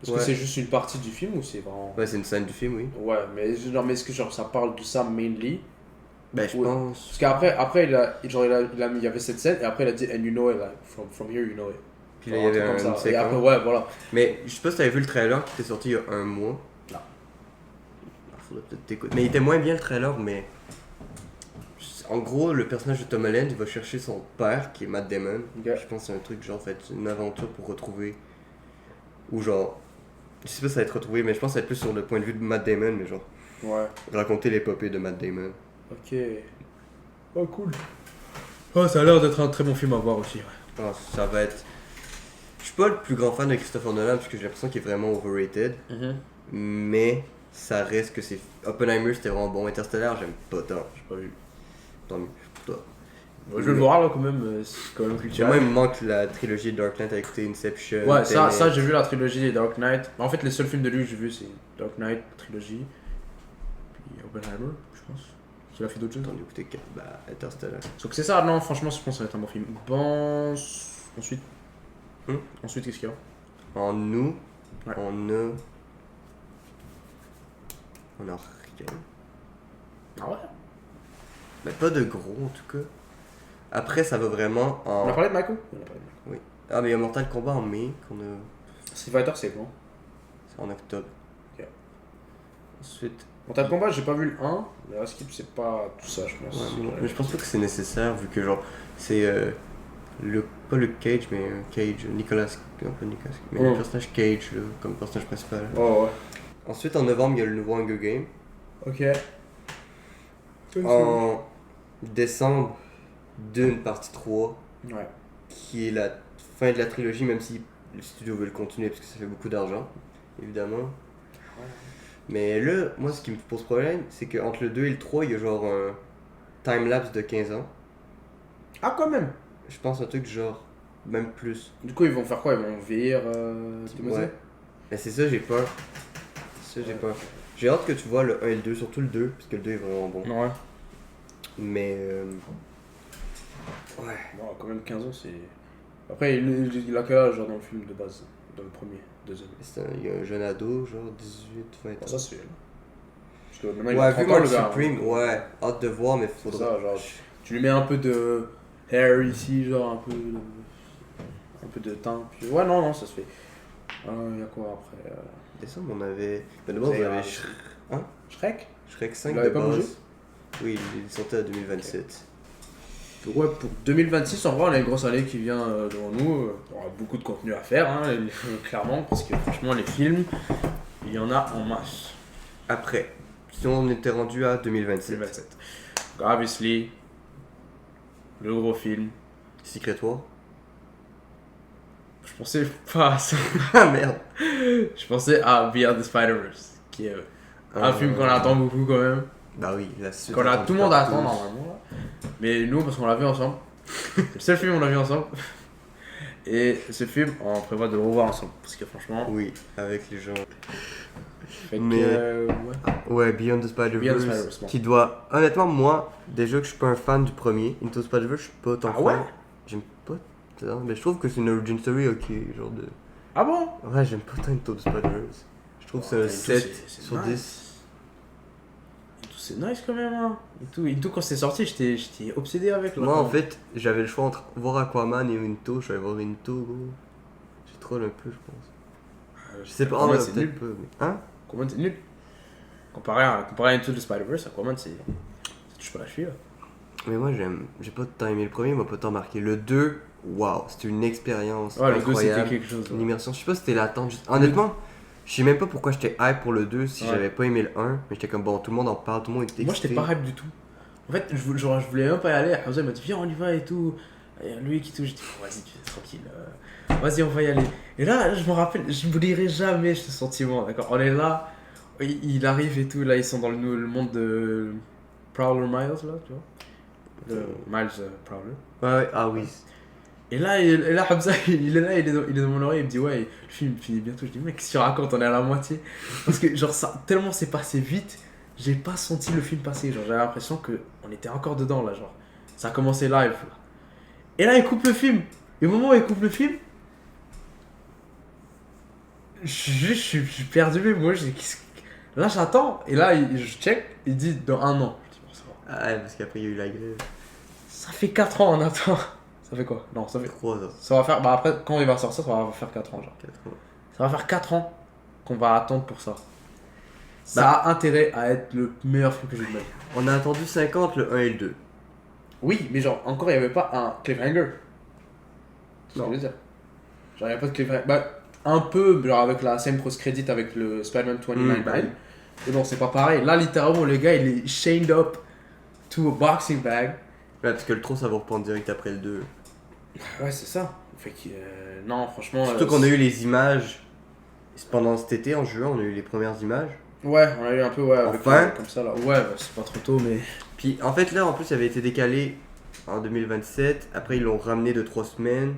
Est-ce Ouais. que c'est juste une partie du film ou c'est vraiment. Ouais, c'est une scène du film, oui. Ouais, mais, genre, mais est-ce que genre, ça parle de ça mainly? Ben, je Ouais. pense. Parce qu'après, il y avait cette scène et après, il a dit, and you know it, like, from here, you know it. Puis là, il y avait Genre, un truc une comme ça. Et après, séquence. ouais, voilà. Mais je sais pas si t'avais vu le trailer qui était sorti il y a un mois. Non. Faudrait peut-être t'écouter. Mais il était moins bien le trailer, mais. En gros, le personnage de Tom Holland, il va chercher son père, qui est Matt Damon. Ok. Je pense que c'est un truc genre, fait, une aventure pour retrouver. Ou genre. Je sais pas si ça va être retrouvé, mais je pense que ça va être plus sur le point de vue de Matt Damon, mais genre. Ouais, Raconter l'épopée de Matt Damon. ok. Oh, cool. Oh, ça a l'air d'être un très bon film à voir aussi. Ouais. Ah, ça va être. Je suis pas le plus grand fan de Christopher Nolan parce que j'ai l'impression qu'il est vraiment overrated. Mais ça reste que c'est. Oppenheimer c'était vraiment bon. Interstellar, j'aime pas tant. J'ai pas vu. Tant mieux pour toi. Je vais le voir là quand même, c'est quand même culturel. Moi, il me manque la trilogie Dark Knight avec Inception. Ouais, ça Tenet. j'ai vu la trilogie Dark Knight. En fait, les seuls films de lui que j'ai vu, c'est Dark Knight, trilogie, puis Oppenheimer, je pense. Il a fait d'autres choses. J'en ai écouté 4. Bah, Interstellar. Donc c'est ça, non, franchement, je pense que ça va être un bon film. Bon. Ensuite. Ensuite, qu'est-ce qu'il y a? En nous, Ouais. on a. On a rien. Ah ouais? Mais pas de gros en tout cas. Après, ça va vraiment en. On a parlé de Michael? On a parlé de Michael. Ah, mais il y a Mortal Kombat en mai qu'on a. Street Fighter, c'est bon. C'est en octobre. Ok. Ensuite. Mortal Kombat, j'ai pas vu le 1, mais Skip, c'est pas tout ça, je pense. Mais je pense pas que c'est nécessaire vu que genre c'est pas le Cage mais Cage, Nicolas, non pas Nicolas, mais le personnage Cage là, comme personnage principal. Oh ouais. Ensuite en novembre il y a le nouveau Hunger Game. Ok. En décembre Dune partie 3 Ouais. qui est la fin de la trilogie même si le studio veut le continuer parce que ça fait beaucoup d'argent évidemment. Mais là, moi ce qui me pose problème c'est qu'entre le 2 et le 3 il y a genre un time-lapse de 15 ans. Ah, quand même! Je pense un truc genre, même plus. Du coup, ils vont faire quoi? Ils vont vieillir Timothée? Ouais. Mais c'est ça, j'ai peur. C'est ça, j'ai peur. J'ai hâte que tu vois le 1 et le 2, surtout le 2, parce que le 2 est vraiment bon. Ouais. Mais. Ouais. Non, quand même 15 ans, c'est. Après, il a quel âge genre, dans le film de base? Dans le premier, deuxième? Il y a un jeune ado, genre 18, 20 ans. Bon, ça, c'est. Parce que maintenant, il a Ouais, 30 vu ans, Mark le gars. Supreme, ouais, hâte de voir, mais C'est faudra. ça, genre. Tu lui mets un peu de hair ici, genre un peu de teint. Puis... Ouais, non, ça se fait. Il y a quoi après Décembre, on avait. Ben d'abord, C'est on avait grave. Shrek? Shrek 5 Il de avait pas bougé? base. Oui, il sortait à 2027. Donc ouais, pour 2026, en vrai, on a une grosse année qui vient devant nous. On aura beaucoup de contenu à faire, hein, clairement, parce que franchement, les films, il y en a en masse. Après, si on était rendu à 2027. 2027. Donc, obviously, le gros film. Secret War. Je pensais pas à ça. Ah merde! Je pensais à Beyond the Spider-Verse, qui est un film qu'on attend beaucoup quand même. Bah oui, la suite. Qu'on a tout le monde attend normalement. Là. Mais nous, parce qu'on l'a vu ensemble. C'est le seul film qu'on l'a vu ensemble. Et ce film, on prévoit de le revoir ensemble. Parce que franchement. Oui, avec les gens. Fait Mais- que, Ouais, Beyond the Beyond the Spider-Verse. Spider-Verse, bon. Qui doit. Honnêtement, moi, déjà que je suis pas un fan du premier, Into the Spider-Verse, je suis pas tant Ah fan. ouais? J'aime pas tant. Mais je trouve que c'est une origin story, ok. Genre de. Ah bon? Ouais, j'aime pas tant Into the Spider-Verse. Je trouve que c'est un Into, 7 c'est sur nice. 10. Into, c'est nice quand même. Hein. Into, quand c'est sorti, j'étais obsédé avec. Moi, en fait, j'avais le choix entre voir Aquaman et Into. Je vais voir Into, gros. J'ai troll un peu, je pense. Je sais pas, Aquaman, ouais, c'est peut-être nul. pas. Mais... Hein? Aquaman, c'est nul. Comparé à Into the Spider-Verse, Aquaman, c'est. Ça touche pas la cheville. Là. Mais moi, j'ai pas tant aimé le premier, il m'a pas tant marqué. Le 2, waouh, c'était une expérience Ouais, le 2, incroyable. c'était quelque chose. Une Ouais. immersion. Je sais pas si c'était l'attente. Honnêtement, je sais même pas pourquoi j'étais hype pour le 2 si Ouais. j'avais pas aimé le 1. Mais j'étais comme bon, tout le monde en parle, tout le monde était Moi, j'étais excité. pas hype du tout. En fait, je voulais même pas y aller. Hamza m'a dit, viens, on y va et tout. Et lui qui tout, j'ai dit, vas-y, tranquille. Vas-y, on va y aller. Et là, je me rappelle, je n'oublierai jamais ce sentiment, d'accord. On est là, il arrive et tout. Là, ils sont dans le monde de Prowler Miles, là, tu vois. Le Miles Prowler. Ouais, ah oui. Et là, Hamza, il est là, il est dans mon oreille, il me dit, ouais, le film finit bientôt. Je dis, mec, qu'est-ce que tu racontes, on est à la moitié. Parce que, genre, ça, tellement c'est passé vite, j'ai pas senti le film passer. Genre, j'avais l'impression qu'on était encore dedans, là, genre. Ça a commencé live, là. Et là, il coupe le film. Et au moment où il coupe le film, je suis perdu, mais moi, là, j'attends. Et là, je check, il dit, dans 1 an. Je dis, bon, ça va. Ah ouais, parce qu'après il y a eu la grève. Ça fait 4 ans, on attend. Ça fait quoi? Non, ça fait. 3 ans. Ça va faire. Bah après, quand il va sortir, ça va faire 4 ans, genre. 4 ans. Ça va faire 4 ans qu'on va attendre pour ça. Ça a intérêt à être le meilleur film que j'ai vu de ma vie. On a attendu 50 le 1 et le 2. Oui, mais genre, encore, il n'y avait pas un cliffhanger. C'est ce que Non. je veux dire. Genre, il n'y a pas de cliffhanger. Bah, un peu, genre, avec la scène post-credit avec le Spider-Man 29 bah bag. oui. Et bon, c'est pas pareil. Là, littéralement, le gars, il est chained up to a boxing bag. Ouais, parce que le 3, ça va reprendre direct après le 2. Ouais, c'est ça. Fait que, non, franchement. Surtout qu'on a eu les images. Pendant cet été, en juin, on a eu les premières images. Ouais, on a eu un peu, ouais, avec Enfin. comme ça là. Ouais, bah, c'est pas trop tôt, mais. Puis en fait, là, en plus, ça avait été décalé en 2027. Après, ils l'ont ramené de 3 semaines.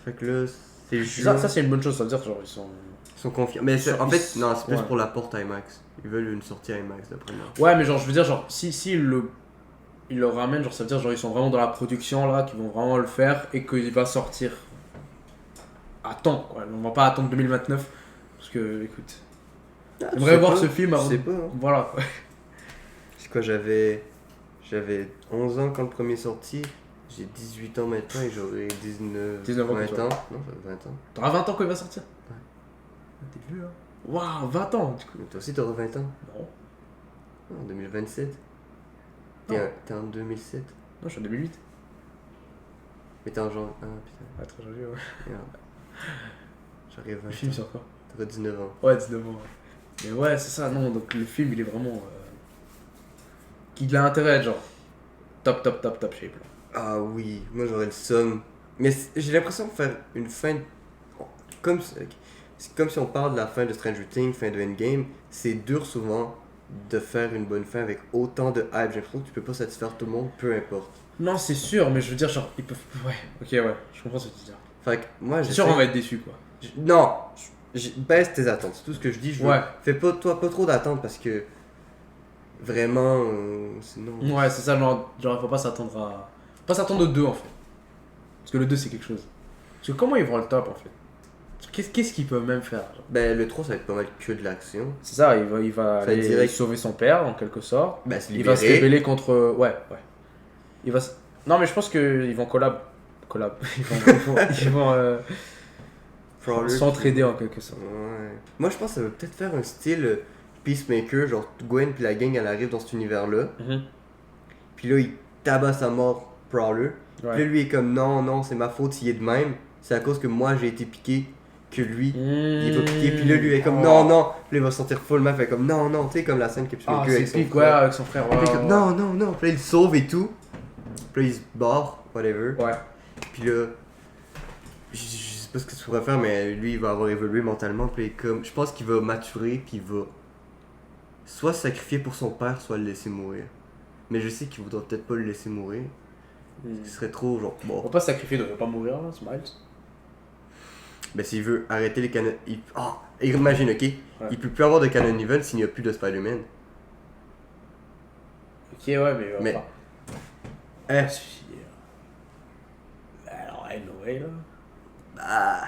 Fait que là, c'est juin. Ça c'est une bonne chose, ça veut dire que genre ils sont. Ils sont confiants. Mais en fait, non, c'est plus Ouais. pour la porte IMAX. Ils veulent une sortie IMAX d'après moi. Ouais, mais genre, je veux dire, genre, si ils le ramènent, genre, ça veut dire, genre, ils sont vraiment dans la production là, qu'ils vont vraiment le faire et qu'il va sortir à temps, quoi. On va pas attendre 2029 parce que, écoute, j'aimerais voir ce film Je avant. sais pas. Hein. Voilà, quoi. C'est quoi, j'avais 11 ans quand le premier est sorti. J'ai 18 ans maintenant et j'aurai 19 ans, 20 quoi. ans. Non, j'aurai 20 ans. T'auras 20 ans quand il va sortir. Ouais. T'es vieux, hein. Waouh, 20 ans, du coup. Mais toi aussi, t'auras 20 ans. Non, En 2027. Non. T'es en 2007. non, je suis en 2008. Mais t'es en genre. Ah putain, Ouais, très joli, ouais. merde. J'arrive à Le 20 film, ans. c'est quoi? T'auras 19 ans. Ouais, 19 ans. Ouais. Mais ouais, c'est ça, non, donc le film, il est vraiment. Il a intérêt à être genre. Top shape, là. Ah oui, moi j'aurais le somme. Mais j'ai l'impression de faire une fin. Comme, c'est comme si on parle de la fin de Stranger Things, fin de Endgame. C'est dur souvent de faire une bonne fin avec autant de hype. J'ai l'impression que tu peux pas satisfaire tout le monde, peu importe. Non, c'est sûr, mais je veux dire, genre, ils peuvent. Ouais, ok, ouais, je comprends ce que tu veux dire. Fait que moi C'est sûr, on va être déçus, quoi. Non, baisse tes attentes. C'est tout ce que je dis. Ouais. Fais pas, toi, pas trop d'attentes parce que. Vraiment, sinon. Ouais, c'est ça, genre, faut pas s'attendre à. Faut pas s'attendre au 2, en fait. Parce que le 2, c'est quelque chose. Parce que comment ils vont le top, en fait? Qu'est-ce qu'ils peuvent même faire, genre? Ben, le 3, ça va être pas mal que de l'action. C'est ça, il va Ça va aller être direct. sauver son père, en quelque sorte. Ben, se Il va se libérer. rébeller contre. Ouais. Il va Non, mais je pense qu'ils vont collab. Ils vont Prowler, s'entraider, en quelque sorte. Ouais. Moi, je pense que ça veut peut-être faire un style Peacemaker, genre Gwen puis la gang, elle arrive dans cet univers-là. Puis là, il tabasse à mort Prowler. Puis là, lui est comme non, c'est ma faute s'il est de même. C'est à cause que moi j'ai été piqué que lui, il est pas piqué. Puis là, lui est comme non. Puis là, il va se sentir full mal, fait comme non, tu sais, comme la scène que tu Ah, avec c'est son pique, frère. ouais, avec son frère. Puis Ouais, il est comme non. Puis là, il sauve et tout. Puis là, il se barre, whatever. Ouais. Puis là, je sais pas ce que tu pourrais faire, mais lui, il va avoir évolué mentalement. Puis comme, je pense qu'il va maturer, puis il va soit se sacrifier pour son père, soit le laisser mourir. Mais je sais qu'il voudra peut-être pas le laisser mourir. Ce serait trop, genre, On bon. va pas se sacrifier, il devrait pas mourir, là, Smiles. Ben, s'il veut arrêter les canons. Imagine, ok? Il peut plus avoir de canon event s'il n'y a plus de Spider-Man. Ok, ouais, mais. Mais- Enfin, alors, anyway, là. Bah.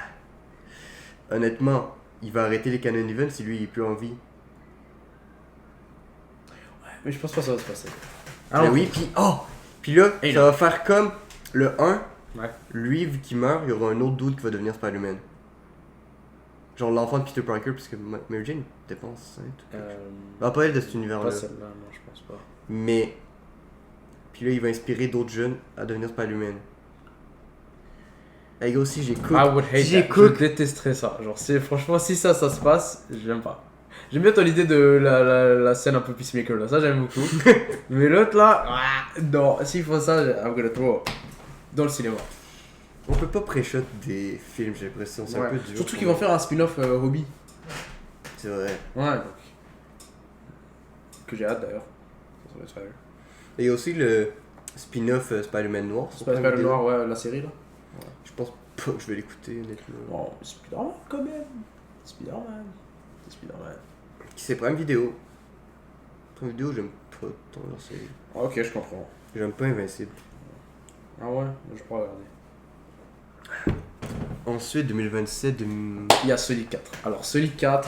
Honnêtement, il va arrêter les canon events si lui il est plus en vie. Mais je pense pas que ça va se passer. Ben oui, puis là, Et ça là. va faire comme le 1. Ouais. Lui, vu qu'il meurt, il y aura un autre dude qui va devenir Spider-Man. Genre l'enfant de Peter Parker, parce que Mary Jane était pas enceinte. Bah, pas elle de cet univers-là. Pas celle-là, non, je pense pas. Mais. Puis là, il va inspirer d'autres jeunes à devenir Spider-Man. Hey gars, si j'écoute. I would hate Si that. j'écoute. Je détesterais ça. Genre, franchement, si ça se passe, j'aime pas. J'aime bien ton idée de la scène un peu peacemaker là, ça j'aime beaucoup. Mais l'autre là, non, s'il faut ça, I'm gonna throw up. Dans le cinéma. On peut pas pré-shot des films, j'ai l'impression. C'est un Ouais. peu dur. Surtout qu'ils vont faire un spin-off Hobby. C'est vrai. Ouais, donc. Que j'ai hâte d'ailleurs. Ça va être fabuleux. Et il y a aussi le spin-off Spider-Man Noir. sur Spider-Man Prime Noir, Video. ouais, la série là. Je pense pas que je vais l'écouter, honnêtement. Bon, Spider-Man quand même. Spider-Man. C'est Spider-Man. Qui c'est Prime Video. Prime Video, j'aime pas tant leur série. Ok, je comprends. J'aime pas Invincible. Ah ouais, je peux regarder. Ensuite, 2027, Il y a Sonic 4. Alors Sonic 4,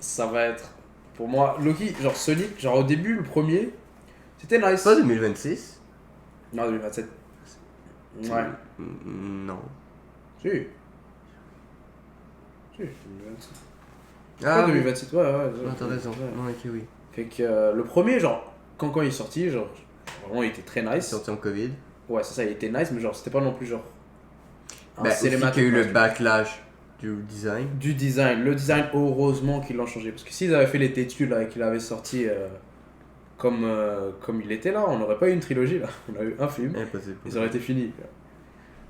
ça va être pour moi Loki, genre Sonic, genre au début le premier, c'était nice. pas 2026. Non, 2027. Ouais. Non. Si. Si, 2027. Ah, Pas oui. 2027, ouais. Non, t'as raison. Ouais. Non, ok, oui. Fait que le premier, genre, quand il est sorti, genre, vraiment il était très Il est nice. sorti en Covid. Ouais, c'est ça, il était nice, mais genre, c'était pas non plus genre. Ben, aussi qu'il y a eu le backlash du design. Du design. Le design, heureusement qu'ils l'ont changé. Parce que s'ils avaient fait les têtus là et qu'ils avaient sorti comme il était là, on n'aurait pas eu une trilogie là. On a eu un film, Impossible. ils auraient été finis.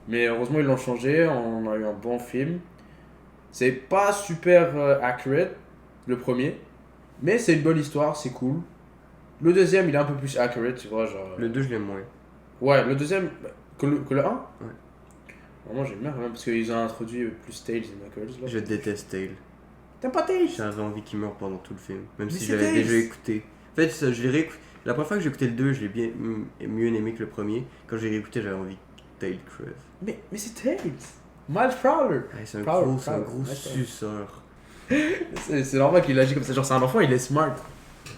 Mais heureusement, ils l'ont changé, on a eu un bon film. C'est pas super accurate, le premier, mais c'est une bonne histoire, c'est cool. Le deuxième, il est un peu plus accurate, tu vois, genre... Le 2, je l'aime moins. Ouais, le deuxième, que le 1 Ouais. Moi, j'aime bien quand même, parce qu'ils ont introduit plus Tails et Knuckles, là. Je déteste Tails. T'aimes pas Tails? J'avais envie qu'il meure pendant tout le film, même Mais si c'est je l'avais Tails. déjà écouté. En fait, ça, je l'ai réécouté. La première fois que j'ai écouté le 2, je l'ai bien mieux aimé que le premier. Quand j'ai réécouté, j'avais envie que Tails crève. Mais c'est Tails. Miles Prowler. Ouais, c'est un Prowler, gros ouais, suceur. C'est normal qu'il agit comme ça. Genre, c'est un enfant, il est smart.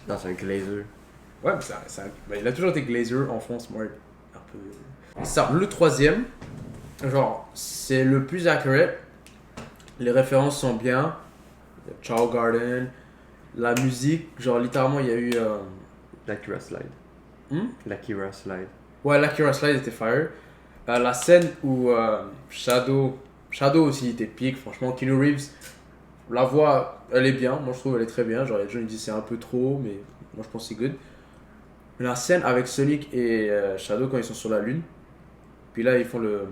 Non, c'est un glazer. Ouais, mais il a toujours été glazer, enfant, smart. Un peu. Ça, le troisième, genre, c'est le plus accurate. Les références sont bien. Ciao Garden. La musique, genre, littéralement, il y a eu. La Kira Slide. Hmm? La Kira Slide. Ouais, l'Akira Slide était fire. La scène où Shadow aussi était pique, franchement. Keanu Reeves, la voix, elle est bien. Moi, je trouve elle est très bien. Genre, les gens ils disent c'est un peu trop, mais moi, je pense que c'est good. Mais la scène avec Sonic et Shadow quand ils sont sur la lune. Puis là, ils font le.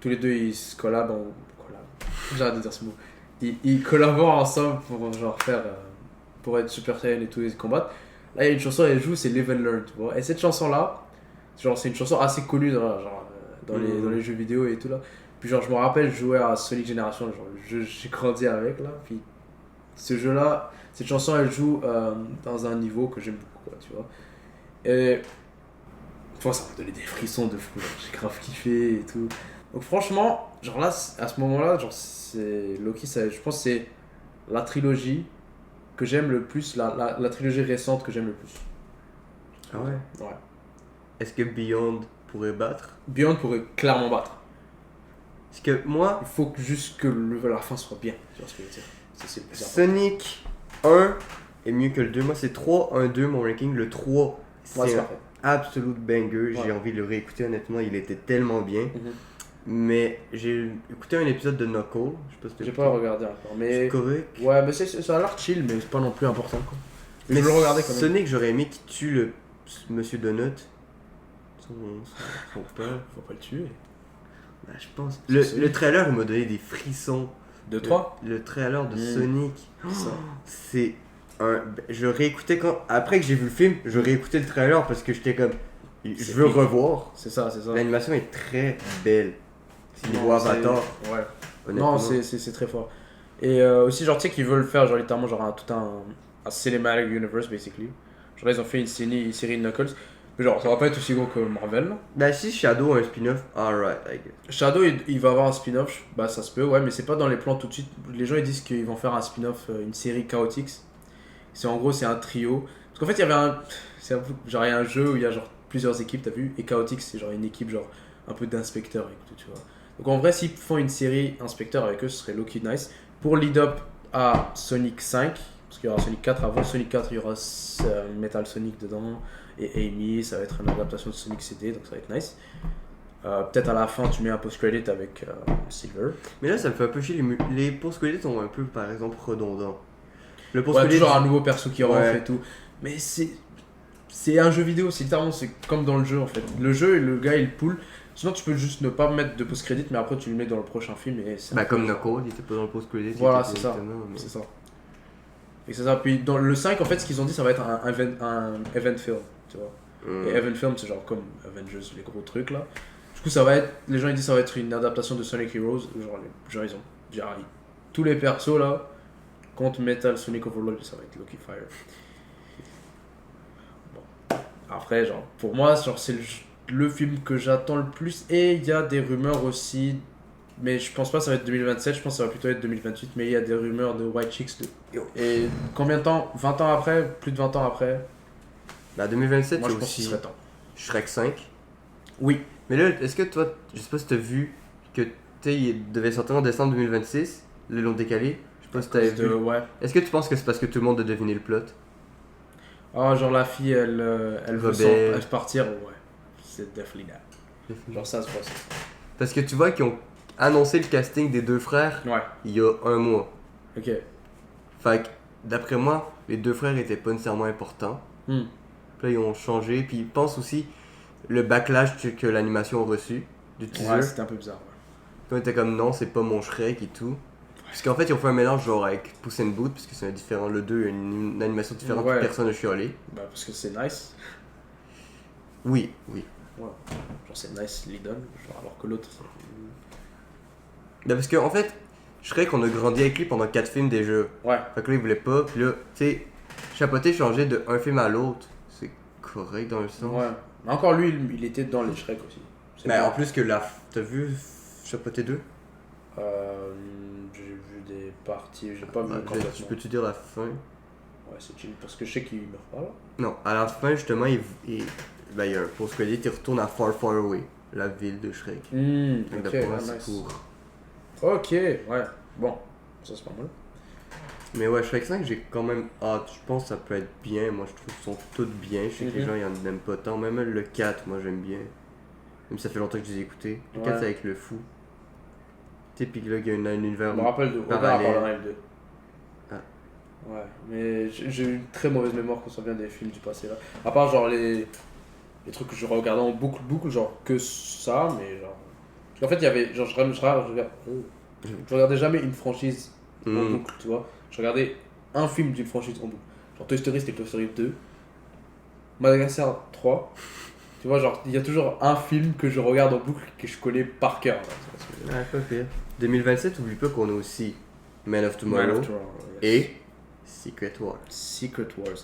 Tous les deux, ils se collabent. J'arrête de dire ce mot. Ils collaborent ensemble pour genre faire. Pour être Super Saiyan et tout, et se combattre. Là, il y a une chanson, elle joue, c'est Live and Learn, tu vois. Et cette chanson-là, genre, c'est une chanson assez connue dans les jeux vidéo et tout là. Puis genre, je me rappelle, je jouais à Sonic Generation, genre, j'ai grandi avec là. Puis ce jeu-là, cette chanson, elle joue dans un niveau que j'aime beaucoup, quoi, tu vois. Et enfin, ça m'a donné des frissons de fou, genre, j'ai grave kiffé et tout. Donc franchement, genre là, à ce moment-là, genre, c'est Loki, je pense que c'est la trilogie que j'aime le plus, la trilogie récente que j'aime le plus. Ah ouais? Ouais. Est-ce que Beyond pourrait battre? Beyond pourrait clairement battre. Parce que moi, Il faut juste que la fin soit bien. Tu vois ce que je veux dire? C'est le plus important. Sonic 1 est mieux que le 2. Moi, c'est 3, 1, 2 mon ranking. Le 3, Ouais, c'est c'est un parfait. absolute banger. J'ai Ouais. envie de le réécouter, honnêtement. Il était tellement bien. Mhm. Mais j'ai écouté un épisode de Knuckles. Je sais pas si t'as J'ai écouté. pas regardé encore, mais C'est correct. ouais, mais ça a l'air chill, mais c'est pas non plus important quoi. Mais je veux le regarder quand même. Sonic, j'aurais aimé qu'il tue le Monsieur Donut. Son père. Faut pas le tuer. Bah, je pense. C'est Le trailer, il m'a donné des frissons. De 3 Le trailer de Mm. Sonic. Ça. C'est un. Je réécoutais quand. Après que j'ai vu le film, je réécoutais le trailer parce que j'étais comme. Je C'est veux pique. revoir. C'est ça. L'animation est très belle. C'est niveau Non, Avatar. Ouais. Honnêtement. Non, c'est très fort. Et aussi, genre, tu sais qu'ils veulent faire, genre, littéralement, genre, tout un cinematic universe, basically. Genre, là, ils ont fait une série de Knuckles. Mais genre, ça va pas être aussi gros que Marvel, là. Bah, si Shadow a un spin-off, alright, I guess. Shadow, il va avoir un spin-off, bah ça se peut, ouais, mais c'est pas dans les plans tout de suite. Les gens ils disent qu'ils vont faire un spin-off, une série Chaotix. C'est en gros, c'est un trio. Parce qu'en fait, il y avait c'est un peu, genre, il y a un jeu où il y a genre plusieurs équipes, t'as vu, et Chaotix, c'est genre une équipe, genre un peu d'inspecteurs et tout, tu vois. Donc en vrai, s'ils font une série inspecteur avec eux, ce serait Loki Nice. Pour lead up à Sonic 5, parce qu'il y aura Sonic 4 avant, Sonic 4, il y aura Metal Sonic dedans, et Amy, ça va être une adaptation de Sonic CD, donc ça va être nice. Peut-être à la fin tu mets un post-credit avec Silver. Mais là, ça me fait un peu chier. Les post-credits sont un peu, par exemple, redondants. Le Ouais, post-credit. toujours un nouveau perso qui rentre Ouais. et tout. Mais c'est un jeu vidéo, c'est littéralement c'est comme dans le jeu en fait. Le jeu, le gars il pull. Sinon tu peux juste ne pas mettre de post-credit, mais après tu le mets dans le prochain film et c'est Bah, comme Knuckles, il était pas dans le post-credit. Voilà, il était c'est ça. directement, mais- C'est ça. Et c'est ça. Puis dans le 5, en fait, ce qu'ils ont dit, ça va être un event film, tu vois. Hmm. Et event film, c'est genre comme Avengers, les gros trucs là. Du coup, ça va être. Les gens ils disent ça va être une adaptation de Sonic Heroes. Genre, les gens ils ont. Genre, tous les persos là, contre Metal Sonic Overload, ça va être Loki Fire. Bon. Après, genre, pour moi, genre, c'est le film que j'attends le plus. Et il y a des rumeurs aussi. Mais je pense pas que ça va être 2027, je pense que ça va plutôt être 2028. Mais il y a des rumeurs de White Chicks 2. Et combien de temps 20 ans après Plus de 20 ans après Bah, 2027, Moi c'est je pense qu'il aussi serait temps. Shrek 5. Oui. Mais là, est-ce que toi, je sais pas si t'as vu que il devait sortir en décembre 2026, le long décalé. Je sais pas si t'avais vu. Ouais. Est-ce que tu penses que c'est parce que tout le monde a deviné le plot? Ah, genre la fille, elle veut Rebelle. elle partir, ouais. C'est definitely that. Genre ça se passe. Parce que tu vois qu'ils ont annoncé le casting des deux frères Ouais, il y a un mois. ok. Fait que, d'après moi, les deux frères étaient pas nécessairement importants. Hmm. Puis là, ils ont changé. Puis ils pensent aussi le backlash que l'animation a reçu du teaser. Ouais, c'était un peu bizarre. Puis on était comme non, c'est pas mon Shrek et tout. Parce qu'en fait, ils ont fait un mélange genre avec Puss in Boot, parce que c'est différent. Le 2 a une animation différente, Ouais. personne n'a chialé. Bah, parce que c'est nice. Oui. Ouais. Genre, c'est nice, Lidl. Genre, alors que l'autre. Ben parce qu'en fait, Shrek, on a grandi avec lui pendant 4 films déjà. Ouais. Fait que là, il voulait pas. Puis là, tu sais, chapeauter, changer de un film à l'autre, c'est correct dans le sens. Ouais. Mais encore lui, il était dans les Shrek aussi. C'est Mais bien. en plus que la. T'as vu Chapeauté 2? J'ai vu des parties, j'ai pas vu Tu complètement. peux-tu dire la fin? Ouais, c'est chill, parce que je sais qu'il meurt pas là. Non, à la fin, justement, il y a un post-credit, il retourne à Far Far Away, la ville de Shrek. Donc, Ok, d'après moi, c'est nice. pour. Ok, ouais. Bon, ça c'est pas mal. Mais ouais, Shrek 5, j'ai quand même hâte. Je pense que ça peut être bien. Moi, je trouve qu'ils sont tous bien. Je sais que les gens, ils en aiment pas tant. Même le 4, moi, j'aime bien. Même si ça fait longtemps que je les ai écoutés. Le 4, Ouais. c'est avec le fou. Tu sais, pis là, il y a un univers. Je me rappelle de Robert parallèle. Parallel 2. Ah. Ouais, mais j'ai eu une très mauvaise mémoire quand ça vient des films du passé là. À part genre les trucs que je regardais en boucle, genre que ça, mais genre. Parce qu'en fait, il y avait. Genre, je regardais jamais une franchise en Hmm. boucle, tu vois. Je regardais un film d'une franchise en boucle. Genre Toy Story, c'était Toy Story 2. Madagascar 3. Tu vois, genre, il y a toujours un film que je regarde en boucle que je connais par cœur. Là, tu vois ce que je veux dire. Ouais, pas pire. 2027, oublie pas qu'on a aussi Man of Tomorrow Man of Tomorrow, yes. et Secret Wars. Secret Wars.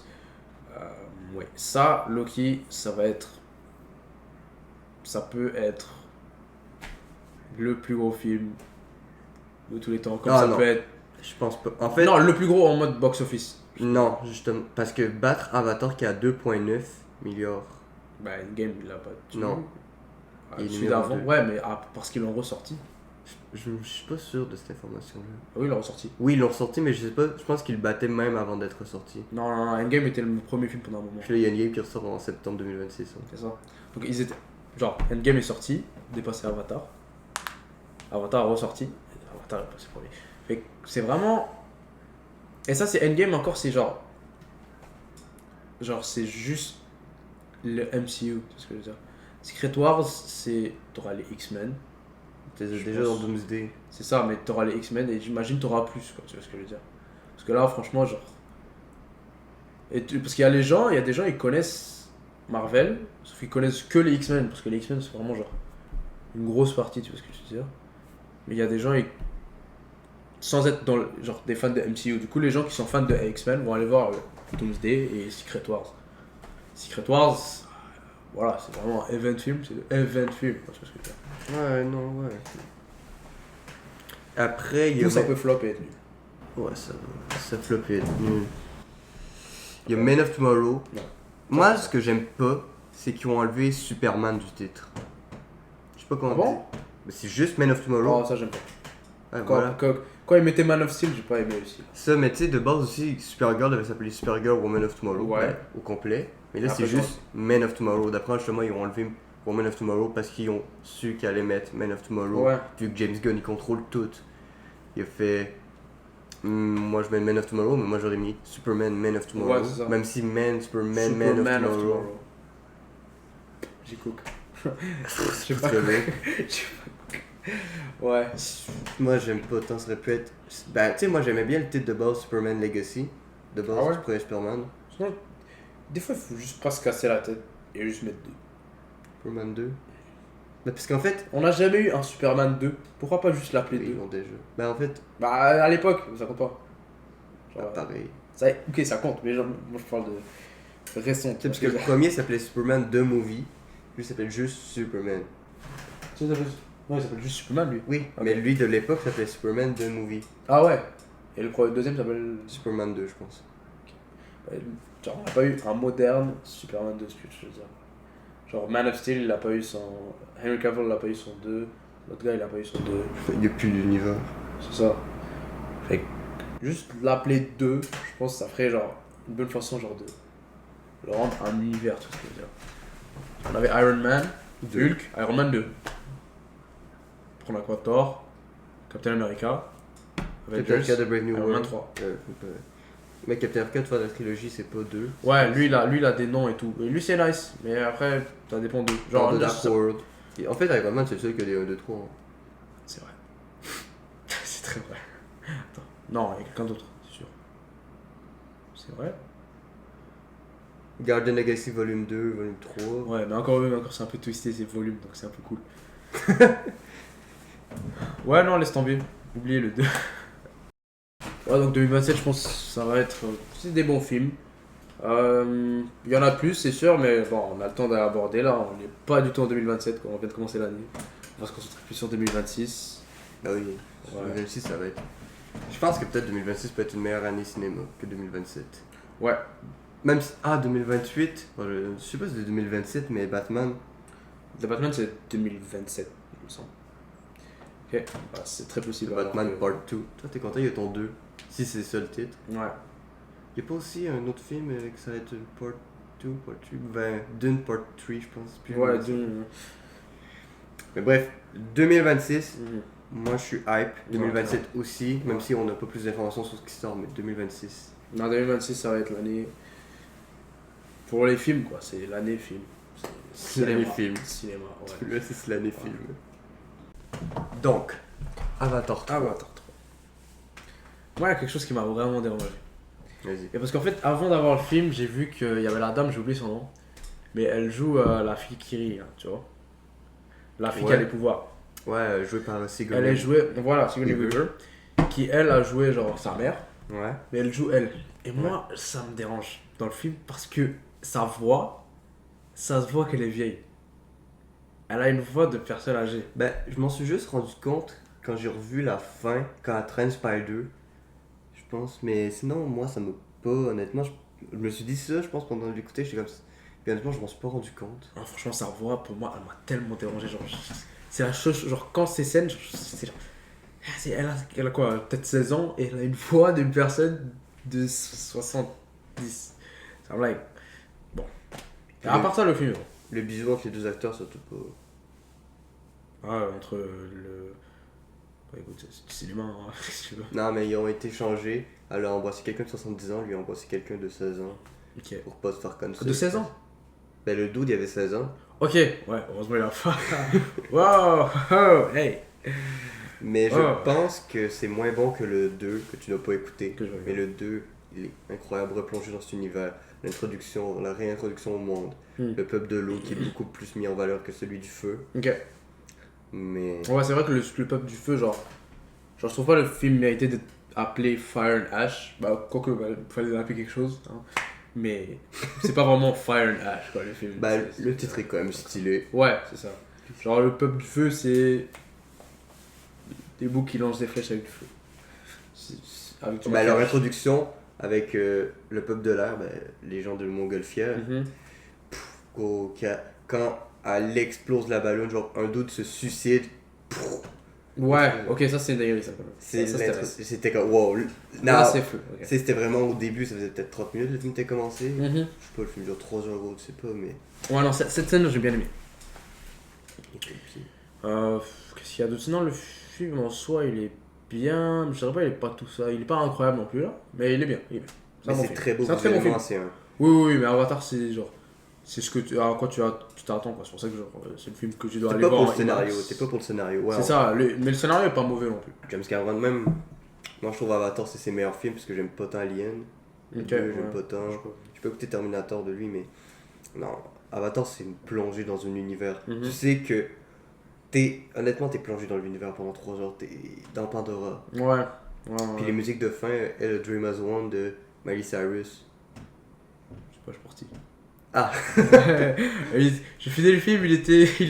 Ouais. Ça, Loki, ça va être. Ça peut être le plus gros film de tous les temps. Comme Ah, ça non. peut être. Je pense pas. En fait, Non, le plus gros en mode box-office. non, justement. Parce que battre Avatar qui a 2,9 milliards. Bah, Endgame, il l'a pas tué. Non. Ah, Il est celui numéro d'avant, 2. ouais, mais parce qu'ils l'ont ressorti. Je suis pas sûr de cette information-là. Ah oui, ils l'ont ressorti. Oui, ils l'ont ressorti, mais je sais pas. Je pense qu'ils le battaient même avant d'être ressorti. Non, non, non, Endgame était le premier film pendant un moment. Puis là, il y a une game qui ressort en septembre 2026. hein. C'est ça. Donc ils étaient. Genre, Endgame est sorti, dépassé Avatar. Avatar est ressorti, Avatar est passé premier. Fait que c'est vraiment. Et ça, c'est Endgame encore, c'est genre. Genre, c'est juste le MCU, c'est ce que je veux dire. Secret Wars, c'est. T'auras les X-Men. T'es Je déjà pense. dans Doomsday. C'est ça, mais t'auras les X-Men et j'imagine t'auras plus, quoi, tu vois ce que je veux dire. Parce que là, franchement, genre. Parce qu'il y a il y a des gens, ils connaissent Marvel, sauf qu'ils connaissent que les X-Men, parce que les X-Men, c'est vraiment genre une grosse partie, tu vois ce que je veux dire. Mais il y a des gens, sans être dans genre des fans de MCU, du coup, les gens qui sont fans de X-Men vont aller voir Doomsday et Secret Wars. Secret Wars, voilà, c'est vraiment un event film, c'est le event film, tu vois ce que je veux dire. Ouais, non, ouais. Après, il y a. Tout ça peut flopper et être nul. Ouais, ça flopait. Nul. Il y a Man of Tomorrow. Non. Moi, ce que j'aime pas, c'est qu'ils ont enlevé Superman du titre. Je sais pas comment Ah bon dire. Mais c'est juste Man of Tomorrow. Oh, ça j'aime pas. Ouais, Quand, voilà. quand ils mettaient Man of Steel, j'ai pas aimé aussi. Ça, mais tu sais, de base aussi, Supergirl devait s'appeler Supergirl Woman of Tomorrow. Ouais. ben, au complet. Mais là, Après, c'est juste Man of Tomorrow. D'après, justement, ils ont enlevé Woman of Tomorrow parce qu'ils ont su qu'ils allaient mettre Man of Tomorrow. Ouais. Vu que James Gunn, il contrôle tout. Il a fait. Moi, je mets Man of Tomorrow, mais moi, j'aurais mis Superman Man of Tomorrow. Ouais, c'est ça. Même si Superman Man of Superman Tomorrow. J'y cook. Je sais pas. Ouais. Moi, j'aime pas tant, ça aurait pu être. Ben, tu sais, moi, j'aimais bien le titre de base Superman Legacy. De base, Ah ouais? du premier Superman. Sinon, des fois, il faut juste pas se casser la tête et juste mettre 2. Superman 2. Ben, parce qu'en fait. On n'a jamais eu un Superman 2. Pourquoi pas juste l'appeler Ils 2? l'ont déjà. Ben, en fait, Bah, à l'époque, ça compte pas. Genre, pareil. ça, ok, ça compte, mais genre, moi je parle de récent. Tu sais, parce que le premier s'appelait Superman The Movie. Lui, il s'appelle juste Superman. Non, il s'appelle juste Superman lui. Oui, Ok. mais lui de l'époque s'appelait Superman The Movie. Ah ouais. Et le deuxième s'appelle. Superman 2, je pense. Genre, on n'a pas eu un moderne Superman 2, ce que je veux dire. Genre, Man of Steel, il a pas eu son. Henry Cavill, il a pas eu son 2. L'autre gars, il a pas eu son 2. Il n'y a plus d'univers. C'est ça. Fait que juste l'appeler 2, je pense que ça ferait genre une bonne façon genre de le rendre un univers, tout ce que je veux dire. On avait Iron Man, Deux. Hulk, Iron Man 2. Après on a quoi? Thor, Captain America, Captain America The Avengers, Brave New Iron Man World. 3. Mais Captain America, tu vois, la trilogie, c'est pas 2. Ouais, lui, il a des noms et tout. Et lui, c'est nice. Mais après, ça dépend de. Genre de lui, Dark World. Et en fait, Iron Man, c'est le seul qui a des 1, 2, 3. C'est vrai. C'est très vrai. Attends. Non, il y a quelqu'un d'autre, c'est sûr. C'est vrai. Guardian Legacy Volume 2, Volume 3. Ouais, mais encore, c'est un peu twisté ces volumes, donc c'est un peu cool. Ouais, non, laisse tomber. Oubliez le 2. Ouais, donc 2027, je pense que ça va être. C'est des bons films. Il y en a plus, c'est sûr, mais bon, on a le temps d'aborder là. On n'est pas du tout en 2027 quand on vient de commencer l'année. On va se concentrer plus sur 2026. Ah oui, Ouais. 2026, ça va être. Je pense que peut-être 2026 peut être une meilleure année cinéma que 2027. Ouais. Même si. Ah, 2028. Je sais pas si c'est 2027, mais Batman. The Batman, c'est 2027, il me semble. Ok, bah, c'est très possible. alors Batman que- Part 2. Toi, t'es content, il y a ton 2. Si c'est ça le titre. Ouais. Il y a pas aussi un autre film que ça va être une Part 2, Part 3. Ben, Dune Part 3, je pense. Puis Ouais, Mais bref, 2026. Mhm. Moi, je suis hype. 2027 aussi, même si on n'a pas plus d'informations sur ce qui sort, mais 2026. Non, 2026, ça va être l'année. Pour les films, quoi. C'est l'année film. C'est l'année film. Cinéma, ouais. Là, c'est l'année film. Donc, Avatar 3. Avatar 3. Moi, il y a quelque chose qui m'a vraiment dérangé. Vas-y. Et parce qu'en fait, avant d'avoir le film, j'ai vu qu'il y avait la dame, j'ai oublié son nom. Mais elle joue la fille Kiri, hein, tu vois. La fille qui a Ouais. les pouvoirs. Ouais, joué par Sigourney. Elle est jouée, voilà, Sigourney Weaver. Weaver. Qui, elle, a joué genre sa mère. Ouais. Mais elle joue elle. Et moi, ça me dérange dans le film parce que sa voix, ça se voit qu'elle est vieille. Elle a une voix de personne âgée. Ben, je m'en suis juste rendu compte quand j'ai revu la fin, quand elle traîne Spider. Je pense, mais sinon, moi, ça m'a pas. Honnêtement, je me suis dit ça, je pense, pendant l'écouter, j'étais comme ça. Puis honnêtement, je m'en suis pas rendu compte. Alors, franchement, sa voix, pour moi, elle m'a tellement dérangé. Genre, c'est la chose, genre, quand c'est scène, c'est genre. Elle a quoi, peut-être 16 ans, et elle a une voix d'une personne de 70. C'est un like. Bon. Et à part ça, le film, bon. Le bisou entre les deux acteurs, surtout pas. Ah, entre le. Bah, écoute, c'est du cinéma, hein, si tu veux. Non, mais ils ont été changés. Elle a embrassé quelqu'un de 70 ans, lui a embrassé quelqu'un de 16 ans. Ok. Pour pas se faire comme ça. De 16 ans? Ben, le dude, il avait 16 ans. Ok, ouais, heureusement il a pas. Wow, oh, hey. Mais je Oh. pense que c'est moins bon que le 2, que tu n'as pas écouté. Que je vais Mais le 2, il est incroyable, replongé dans cet univers. L'introduction, la réintroduction au monde. Hmm. Le peuple de l'eau qui est beaucoup plus mis en valeur que celui du feu. Ok. Mais. Ouais, c'est vrai que le peuple du feu, genre, je trouve pas le film méritait d'être appelé Fire and Ash. Bah, quoique, bah, il fallait appeler quelque chose. Hein. Mais c'est pas vraiment Fire and Ash, quoi, le film. Bah, C'est- le titre est quand même stylé. Ouais, c'est ça. Genre, le peuple du feu, c'est. Des boucs qui lancent des flèches avec du feu. Avec du Bah, leur maquillage. introduction avec le peuple de l'air, ben, les gens de Montgolfière, Mhm. quand elle explose la ballonne, genre un doute se suicide. Ouais, ok, ça c'est une dinguerie, ça, quand même. C'est Ça, c'était nice. C'était comme wow. Là, Non, c'est feu. ok. c'était vraiment au début, ça faisait peut-être 30 minutes le film était commencé. Mhm. Je sais pas, le film dure 3 heures, gros, tu sais pas, mais. Ouais, non, cette scène, j'ai bien aimé. Qu'est-ce qu'il y a d'autre? Sinon, le film en soi, il est bien. Je dirais pas, il est pas tout ça. Il est pas incroyable non plus, là. Mais il est bien. Il est bien. Mais un bon c'est film. très beau, C'est un très bon film. visuellement, c'est un. Oui, oui, oui, mais Avatar, c'est genre. C'est ce que à quoi tu t'attends, quoi. C'est pour ça que genre, c'est le film que tu dois T'es aller pas voir. pour le en scénario, IMAX. t'es pas pour le scénario. Ouais, C'est ça, mais le scénario est pas mauvais non plus. James Cameron, même. Moi, je trouve Avatar, c'est ses meilleurs films parce que j'aime pas tant Alien. Le Ok, deux, ouais. j'aime pas tant. Je peux écouter Terminator de lui, mais. Non, Avatar, c'est une plongée dans un univers. Mhm. Tu sais que. Honnêtement, t'es plongé dans l'univers pendant 3 heures. T'es dans Pandora. Ouais. Ouais, Puis les musiques de fin, A Dream As One de Miley Cyrus. Je sais pas, je suis parti. Ah. J'ai fini le film, il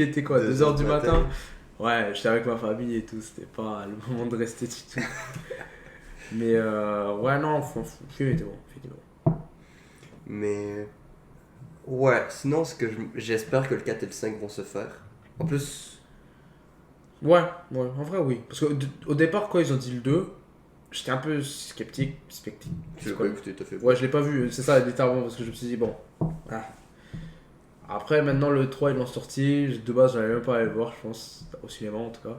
était quoi, 2 2h du matin? Ouais, j'étais avec ma famille et tout, c'était pas le moment de rester du tout. Mais ouais, non, le film était bon, effectivement. Mais. Ouais, sinon, j'espère que le 4 et le 5 vont se faire. En plus. Ouais, en vrai, oui. Parce qu'au départ, quand ils ont dit le 2, j'étais un peu sceptique. Tu l'as pas écouté, t'as fait. Ouais, je l'ai pas vu, c'est ça, littéralement, parce que je me suis dit, bon. Ah. Après, maintenant, le 3, ils l'ont sorti. De base, j'allais même pas aller le voir, je pense, au cinéma en tout cas.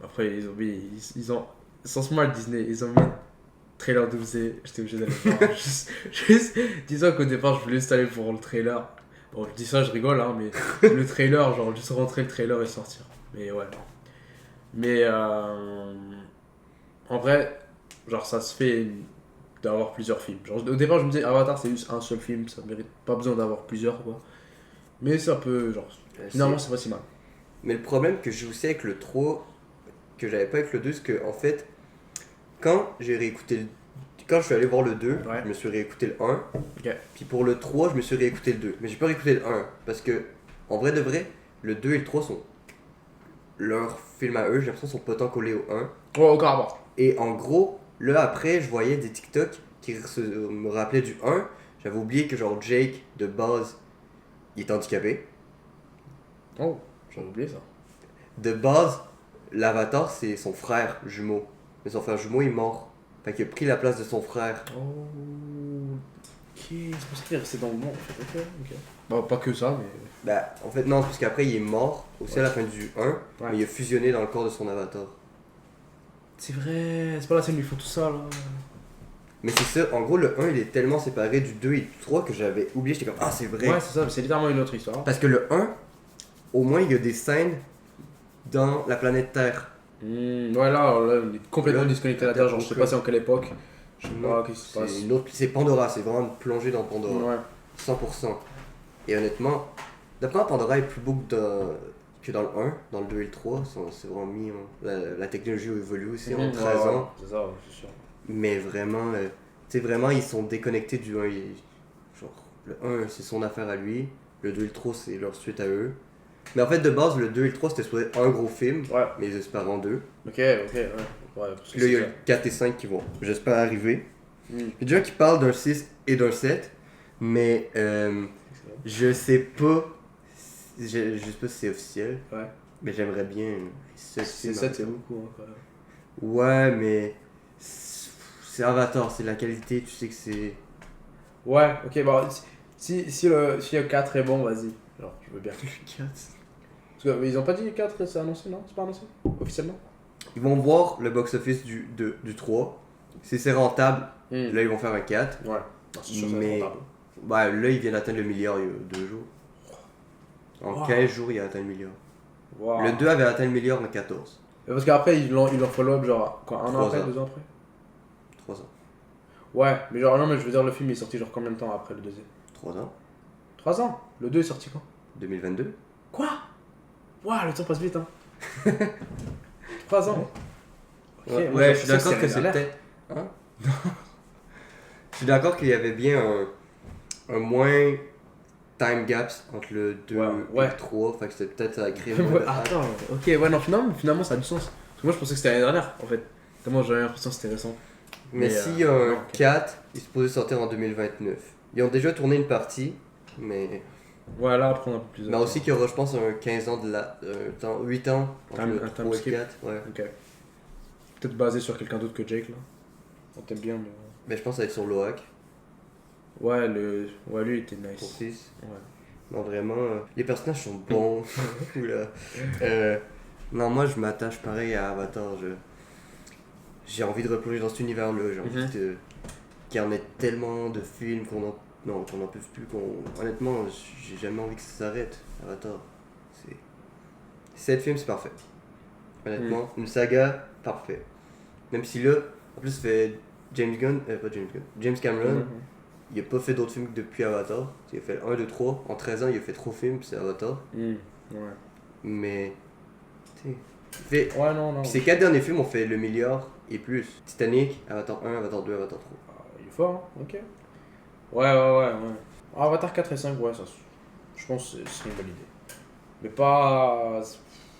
Après, ils ont mis. Ils sont smart, Disney. Ils ont mis trailer d'Ouzé, j'étais obligé d'aller voir. Juste, disons qu'au départ, je voulais juste aller pour le trailer. Bon, je dis ça, je rigole, hein, mais le trailer, genre, juste rentrer le trailer et sortir. Mais ouais, non. Mais en vrai, genre, ça se fait d'avoir plusieurs films. Genre, au départ, je me disais, Avatar, c'est juste un seul film, ça mérite pas besoin d'avoir plusieurs, quoi. Mais ça peut, genre, finalement, c'est pas si mal. Mais le problème que j'ai aussi avec le 3, que j'avais pas avec le 2, c'est que en fait, quand j'ai réécouté quand je suis allé voir le 2, Ouais. je me suis réécouté le 1. Ok. Puis pour le 3, je me suis réécouté le 2. Mais j'ai pas réécouté le 1. Parce que, en vrai de vrai, le 2 et le 3 sont leurs films à eux, j'ai l'impression qu'ils sont pas tant collés au 1. Ouais, aucun rapport. Et en gros, là après, je voyais des TikTok qui me rappelaient du 1. J'avais oublié que genre Jake, de base, il est handicapé. Oh, j'avais oublié ça. De base, l'avatar, c'est son frère jumeau. Mais son frère jumeau est mort. Fait qu'il a pris la place de son frère. Oh, ok, c'est pour ça qu'il est resté dans le monde, en fait. Ok, ok. Bah, pas que ça, mais. Bah, en fait, non, parce qu'après, il est mort aussi à la fin du 1. Mais il a fusionné dans le corps de son avatar. C'est vrai, c'est pas la scène où ils font tout ça, là. Mais c'est ça, en gros, le 1 il est tellement séparé du 2 et du 3 que j'avais oublié. J'étais comme, ah, c'est vrai. Ouais, c'est ça, c'est littéralement une autre histoire. Parce que le 1, au moins, il y a des scènes dans la planète Terre. Ouais, là, on est complètement Là, disconnecté de la Terre, genre, je sais pas c'est en quelle époque. Je sais pas qu'est-ce qui se passe. C'est Pandora, c'est vraiment une plongée dans Pandora. Ouais. 100%. Et honnêtement, d'après moi, Pandora est plus beau que dans le 1, dans le 2 et le 3. C'est vraiment mis. La technologie évolue aussi en 13 ans. C'est ça, c'est sûr. Mais vraiment, tu sais, vraiment, ils sont déconnectés du 1. Genre, le 1, c'est son affaire à lui. Le 2 et le 3, c'est leur suite à eux. Mais en fait, de base, le 2 et le 3, c'était supposé un gros film. Ouais. Mais ils espèrent en deux. Ok, ouais. Puis là, il y a le 4 et 5 qui vont, j'espère, arriver. Il y a des gens qui parlent d'un 6 et d'un 7. Mais je sais pas. Je sais pas si c'est officiel. Ouais. Mais j'aimerais bien. C'est 7, c'est beaucoup, hein, quand même. Ouais, mais. C'est Avatar, c'est la qualité, tu sais que c'est. Ouais, ok, bon, si le 4 est bon, vas-y. Genre, je veux bien. Le 4. Parce que, mais ils ont pas dit 4, c'est annoncé, non? C'est pas annoncé? Officiellement? Ils vont voir le box-office du 3. Si c'est rentable, là ils vont faire un 4. Ouais. Non, c'est sûr, Mais- c'est rentable. Bah là il vient d'atteindre le milliard il y a 2 jours. En Wow. 15 jours il a atteint le milliard. Wow. Le 2 avait atteint le milliard en 14. Parce qu'après, ils l'ont follow-up, genre, quoi, un an 3 après, ans. 2 ans après? 3 ans. Ouais, mais genre, non, mais je veux dire, le film est sorti genre combien de temps après le deuxième? 3 ans. 3 ans? Le 2 est sorti quand? 2022. Quoi? Waouh, le temps passe vite, hein. 3 ans. Ok, moi, Ouais, je suis pensais d'accord que c'est l'année peut-être. Hein? Je suis d'accord qu'il y avait bien un moins time gaps entre le 2 Ouais, et ouais. le 3. Fait que c'était peut-être à créer dernière. moins Ouais, de hype. attends, ok, ouais, non, finalement, ça a du sens. Parce que moi, je pensais que c'était l'année dernière, en fait. Tellement j'avais l'impression que c'était récent. Mais Mais, s'il y a un non, ok. 4, il est supposé sortir en 2029. Ils ont déjà tourné une partie, mais. Ouais, là, prendre un peu plus de Mais temps. aussi qu'il y aura, je pense, un 15 ans de la. 8 ans entre Un le time 3 et skip. le 4. Ouais. Ok. Peut-être basé sur quelqu'un d'autre que Jake, là. On t'aime bien, mais. Mais je pense que ça va être sur Loak Ouais, lui, il était pour nice. 6. Ouais. Non, vraiment, les personnages sont bons. Oula. Non, moi je m'attache pareil à Avatar. J'ai envie de replonger dans cet univers-là. J'ai envie qu'il y en ait tellement de films qu'on en peut plus. Honnêtement, j'ai jamais envie que ça s'arrête. Avatar. 7 films, c'est parfait. Honnêtement, une saga, parfait. Même si là, en plus, ça fait James Cameron. Il a pas fait d'autres films depuis Avatar. Il a fait 1, 2, 3. En 13 ans, il a fait 3 films, puis c'est Avatar. Ouais. Mais. Tu sais. Il fait. Ouais, non. Puis ces 4 derniers films ont fait le milliard et plus. Titanic, Avatar 1, Avatar 2, Avatar 3. Ah, il est fort, hein, ok. Ouais. Avatar 4 et 5, ouais, ça. Je pense que ce serait une bonne idée. Mais pas.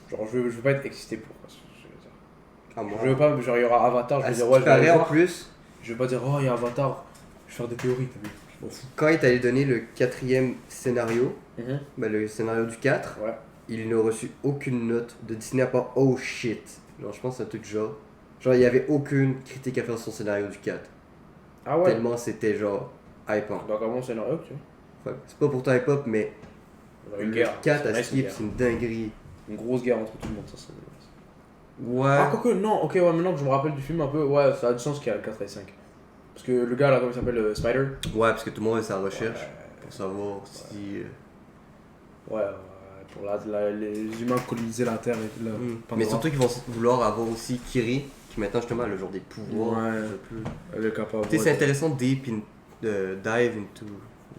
Genre, je veux pas être excité pour. Je veux dire. Ah, moi. Je veux pas, genre, il y aura Avatar, je À vais ce dire, qui ouais, je vais aller paraît en voir. plus, Je vais pas dire, oh, il y a Avatar. Je vais faire des théories, t'as vu. Je m'en fous. quand il est allé donner le 4e scénario, bah, le scénario du 4, Ouais. il n'a reçu aucune note de Disney à part oh shit. Genre, je pense que c'est un truc genre. Genre, il y avait aucune critique à faire sur son scénario du 4. Ah ouais. Tellement c'était genre hypant. Donc, à mon scénario, tu vois. Fait que c'est pas pour hip hop, mais Genre une le guerre. 4 C'est à nice, une skip, guerre. c'est une dinguerie. Une grosse guerre entre tout le monde, ça c'est nice. Ouais. Ah, quoique, non, ok, ouais, maintenant que je me rappelle du film un peu, ouais, ça a du sens qu'il y a le 4 et 5. Parce que le gars là, comment il s'appelle, Spider. Ouais, parce que tout le monde est sa recherche Ouais, pour savoir si. ouais, pour les humains coloniser la Terre et la Mais Pandora. surtout qu'ils vont vouloir avoir aussi Kiri, qui maintenant justement a le genre des pouvoirs. Ouais. un peu plus. Elle est capable. Tu sais, c'est intéressant dive into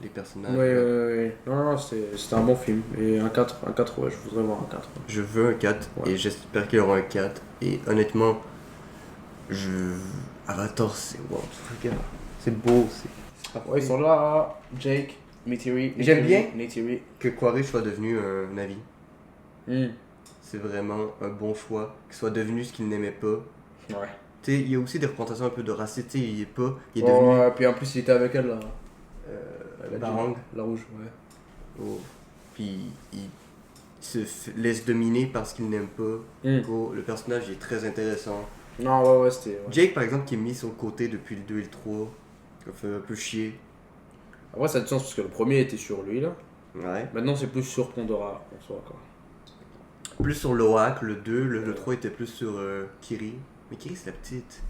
les personnages. Ouais. Non, c'était un bon film. Et un 4, ouais, je voudrais voir un 4. Je veux un 4 Ouais. et j'espère qu'il y aura un 4. Et honnêtement, Avatar, c'est wow, regarde, c'est beau, c'est parfait. Ouais, ils sont là, Jake, Neytiri. J'aime bien. Neytiri. Que Quaritch soit devenu un Navi. Hmm. C'est vraiment un bon choix. Qu'il soit devenu ce qu'il n'aimait pas. Ouais. Tu sais, il y a aussi des représentations un peu de racisme. Tu sais, il est pas. Il est devenu. Ouais, puis en plus, il était avec elle là. La Barang. La rouge, ouais. Oh. Puis il laisse dominer parce qu'il n'aime pas. Hmm. Gros, le personnage est très intéressant. Non, ouais, c'était. Ouais. Jake, par exemple, qui est mis sur le côté depuis le 2 et le 3, ça fait un peu chier. Après, ça a du sens parce que le premier était sur lui là. Ouais. Maintenant, c'est plus sur Pandora en soi, quoi. Plus sur Loak, le 2, le 3 était plus sur Kiri. Mais Kiri, c'est la petite.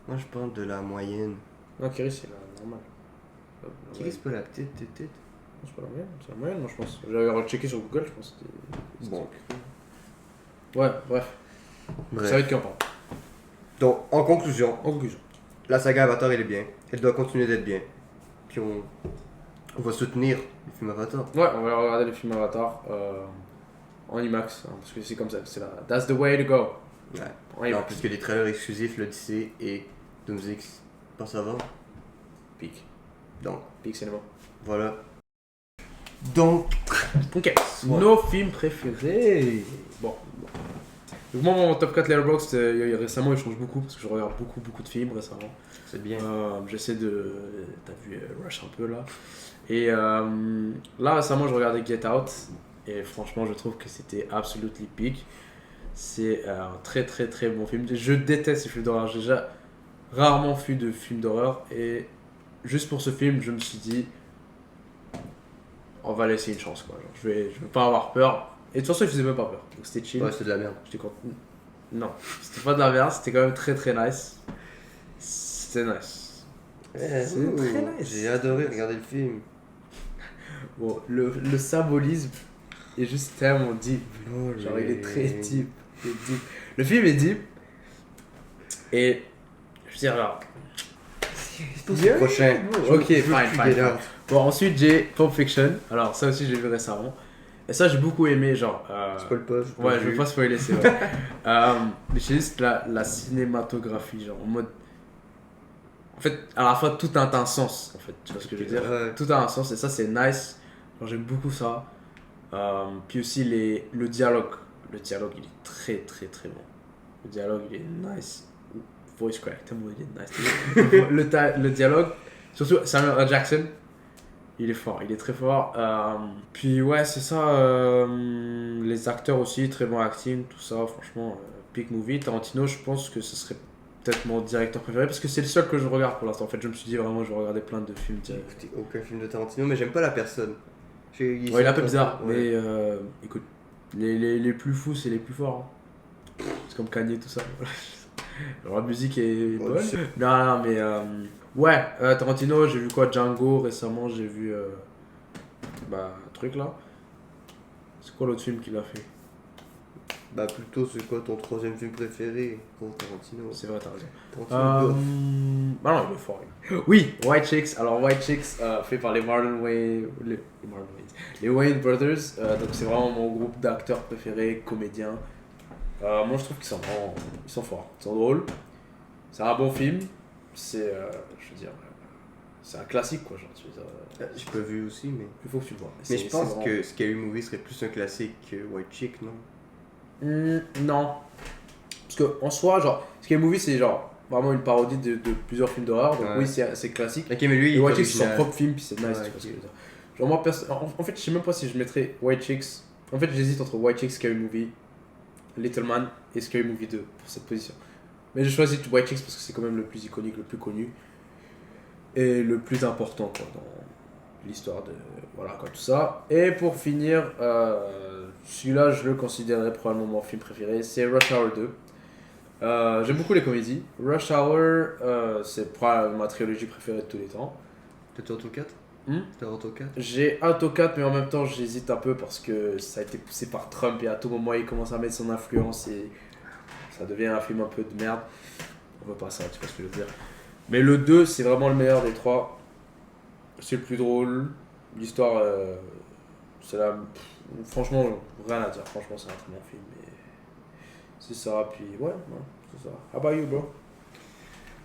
Moi, je parle de la moyenne. Non, Kiri, c'est la normale. Kiri, c'est pas la petite. Non, c'est pas la moyenne, c'est la moyenne, moi je pense. J'avais rechecké sur Google, je pense que c'était. Bon. Ouais, bref. Ça va être qui en parle. Donc, en conclusion, En conclusion. la saga Avatar, elle est bien. Elle doit continuer d'être bien. Puis on va soutenir le film Avatar. Ouais, on va regarder le film Avatar en IMAX, hein, parce que c'est comme ça, c'est la. That's the way to go. Ouais. En Non, IMAX. puisque les trailers exclusifs, l'Odyssée et Doomsix passent avant. Peak. Donc, Peak cinéma. voilà. Donc, Ok. Ouais. Nos films préférés. Bon. Donc moi, mon top 4 Letterboxd, récemment, il change beaucoup, parce que je regarde beaucoup de films récemment. c'est bien. J'essaie de. T'as vu Rush un peu là. Et là récemment je regardais Get Out et franchement je trouve que c'était absolutely peak. C'est un très bon film. Je déteste les films d'horreur. J'ai déjà rarement vu de films d'horreur et juste pour ce film je me suis dit on va laisser une chance quoi. Genre, je vais pas avoir peur. Et de toute façon il faisait même pas peur. Donc c'était chill. Ouais, c'est de la merde. J'étais content. Non, c'était pas de la merde, c'était quand même très nice. C'était nice. C'est très nice. J'ai adoré regarder le film. Bon, le symbolisme est juste tellement deep. Genre, il est très deep. Il est deep. Le film est deep. Et. Je veux dire, alors. Le prochain. Ok, Je veux fine. plus Get Out. Bon, ensuite, j'ai Pulp Fiction. Alors, ça aussi, j'ai vu récemment. Et ça, j'ai beaucoup aimé. Genre. Spoil pas. Ouais, je veux pas spoiler, c'est vrai. Mais c'est juste la cinématographie. Genre, en mode. En fait, à la fois, tout a un sens. En fait, tu vois ce que je veux dire? Ouais. Tout a un sens et ça, c'est nice. Genre, j'aime beaucoup ça. Puis aussi le dialogue. Le dialogue, il est très bon. Le dialogue, il est nice. Voice crack, tellement il est nice. Le dialogue, surtout Samuel L. Jackson, il est fort, il est très fort. Puis ouais, c'est ça. Les acteurs aussi, très bon acting, tout ça, franchement, peak movie. Tarantino, je pense que ce serait peut-être mon directeur préféré parce que c'est le seul que je regarde pour l'instant. En fait, je me suis dit vraiment, je vais regarder plein de films. J'ai écouté aucun film de Tarantino, mais j'aime pas la personne. Ouais, il est un peu bizarre, Ouais. mais écoute, les plus fous, c'est les plus forts. Hein. C'est comme Kanye, tout ça. Alors, la musique est bonne. je sais. Non, mais ouais, Tarantino, j'ai vu quoi? Django récemment, j'ai vu. Un truc là. C'est quoi l'autre film qu'il a fait? Bah, plutôt, c'est quoi ton troisième film préféré pour Tarantino? C'est vrai, t'as raison. Tarantino, Ah non, il est fort. Oui, White Chicks. Alors, White Chicks, fait par les Marlon Wayne. Les Wayne Brothers. Donc, c'est vraiment mon groupe d'acteurs préférés, comédiens. Moi, je trouve qu'ils sont vraiment. Ils sont forts. Ils sont drôles. C'est un bon film. C'est. Je veux dire. C'est un classique, quoi. Genre, tu veux dire, J'ai pas vu aussi, mais. il faut que tu le vois. Mais je pense que Scary Movie serait plus un classique que White Chick, non? Non. Parce que en soi, genre, Scary Movie, c'est genre vraiment une parodie de plusieurs films d'horreur. Donc, Ouais. oui, c'est classique. Ok, mais lui, il Et est White Chicks, c'est son original. propre film, puis c'est nice, Ouais, tu vois ok. ce que je veux dire. Genre, moi, en fait, je sais même pas si je mettrais White Chicks. En fait, j'hésite entre White Chicks, Scary Movie, Little Man et Scary Movie 2 pour cette position. Mais je choisis White Chicks parce que c'est quand même le plus iconique, le plus connu et le plus important, quoi, dans l'histoire de. Voilà, quoi, tout ça. Et pour finir, celui-là, je le considérerais probablement mon film préféré, c'est Rush Hour 2. J'aime beaucoup les comédies. Rush Hour, c'est probablement ma trilogie préférée de tous les temps. T'es au 4? T'es au 4? J'ai hâte au 4, mais en même temps, j'hésite un peu parce que ça a été poussé par Trump et à tout moment, il commence à mettre son influence et ça devient un film un peu de merde. On veut pas ça, tu vois ce que je veux dire. Mais le 2, c'est vraiment le meilleur des trois. C'est le plus drôle. L'histoire, c'est la. Franchement, rien à dire. Franchement, c'est un très bon film. Et c'est ça, puis ouais, c'est ça. How about you, bro?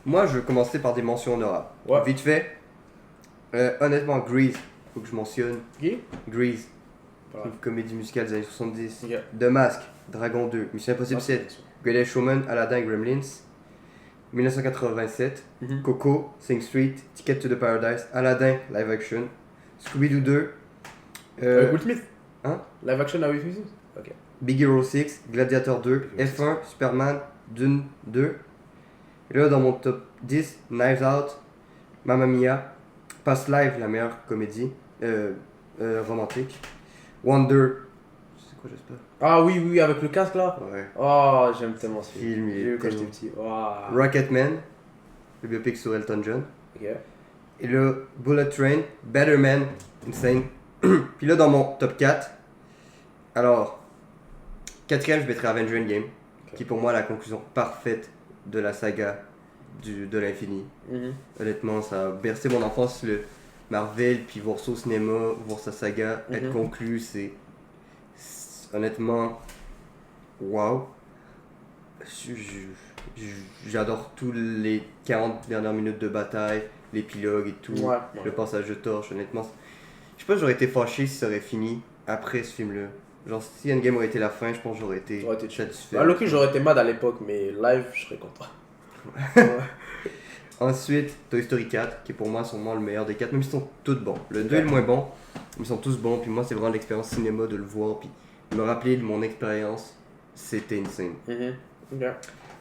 Moi, je vais commencer par des mentions honorables. Ouais. Vite fait. Honnêtement, Grease, faut que je mentionne. Qui? Grease, Voilà. une comédie musicale des années 70. Ok. The Mask, Dragon 2, Mission Impossible 7, Greatest Showman, Aladdin, Gremlins. 1987, Mhm. Coco, Sing Street, Ticket to the Paradise, Aladdin, live action, Scooby-Doo 2, Avec Will Smith? hein? Live action avec Will Smith? Ok. Big Hero 6, Gladiator 2, Big Hero F1, Superman, Dune 2. Et là, dans mon top 10, Knives Out, Mamma Mia, Past Life, la meilleure comédie romantique, Wonder, c'est quoi j'espère? Ah oui, oui, avec le casque là? Ouais. Oh, j'aime tellement ce film. Film, il J'ai est vu quand tellement- j'étais petit. Wow. Rocketman, le biopic sur Elton John. Ok. Et là, Bullet Train, Better Man, Insane. Puis là, dans mon top 4, alors, quatrième, je mettrai Avenger Endgame, qui est pour moi la conclusion parfaite de la saga de l'infini. Mhm. Honnêtement, ça a bercé mon enfance, le Marvel, puis voir ça au cinéma, voir sa saga être Mhm. conclue, c'est honnêtement, wow. J'adore tous les 40 dernières minutes de bataille, l'épilogue et tout, Ouais. le passage de torche, honnêtement. Je sais pas, j'aurais été fâché si ça aurait fini après ce film-là. Genre, si Endgame aurait été la fin, je pense que j'aurais été J'aurais été chill. satisfait. Bah, Loki, j'aurais été mad à l'époque, mais live, je serais content. Ensuite, Toy Story 4, qui est pour moi sûrement le meilleur des 4, même s'ils sont tous bons. Le 2 est le moins bon, mais ils sont tous bons. Puis moi, c'est vraiment l'expérience cinéma de le voir, puis me rappeler de mon expérience, c'était insane. Mhm. Ok.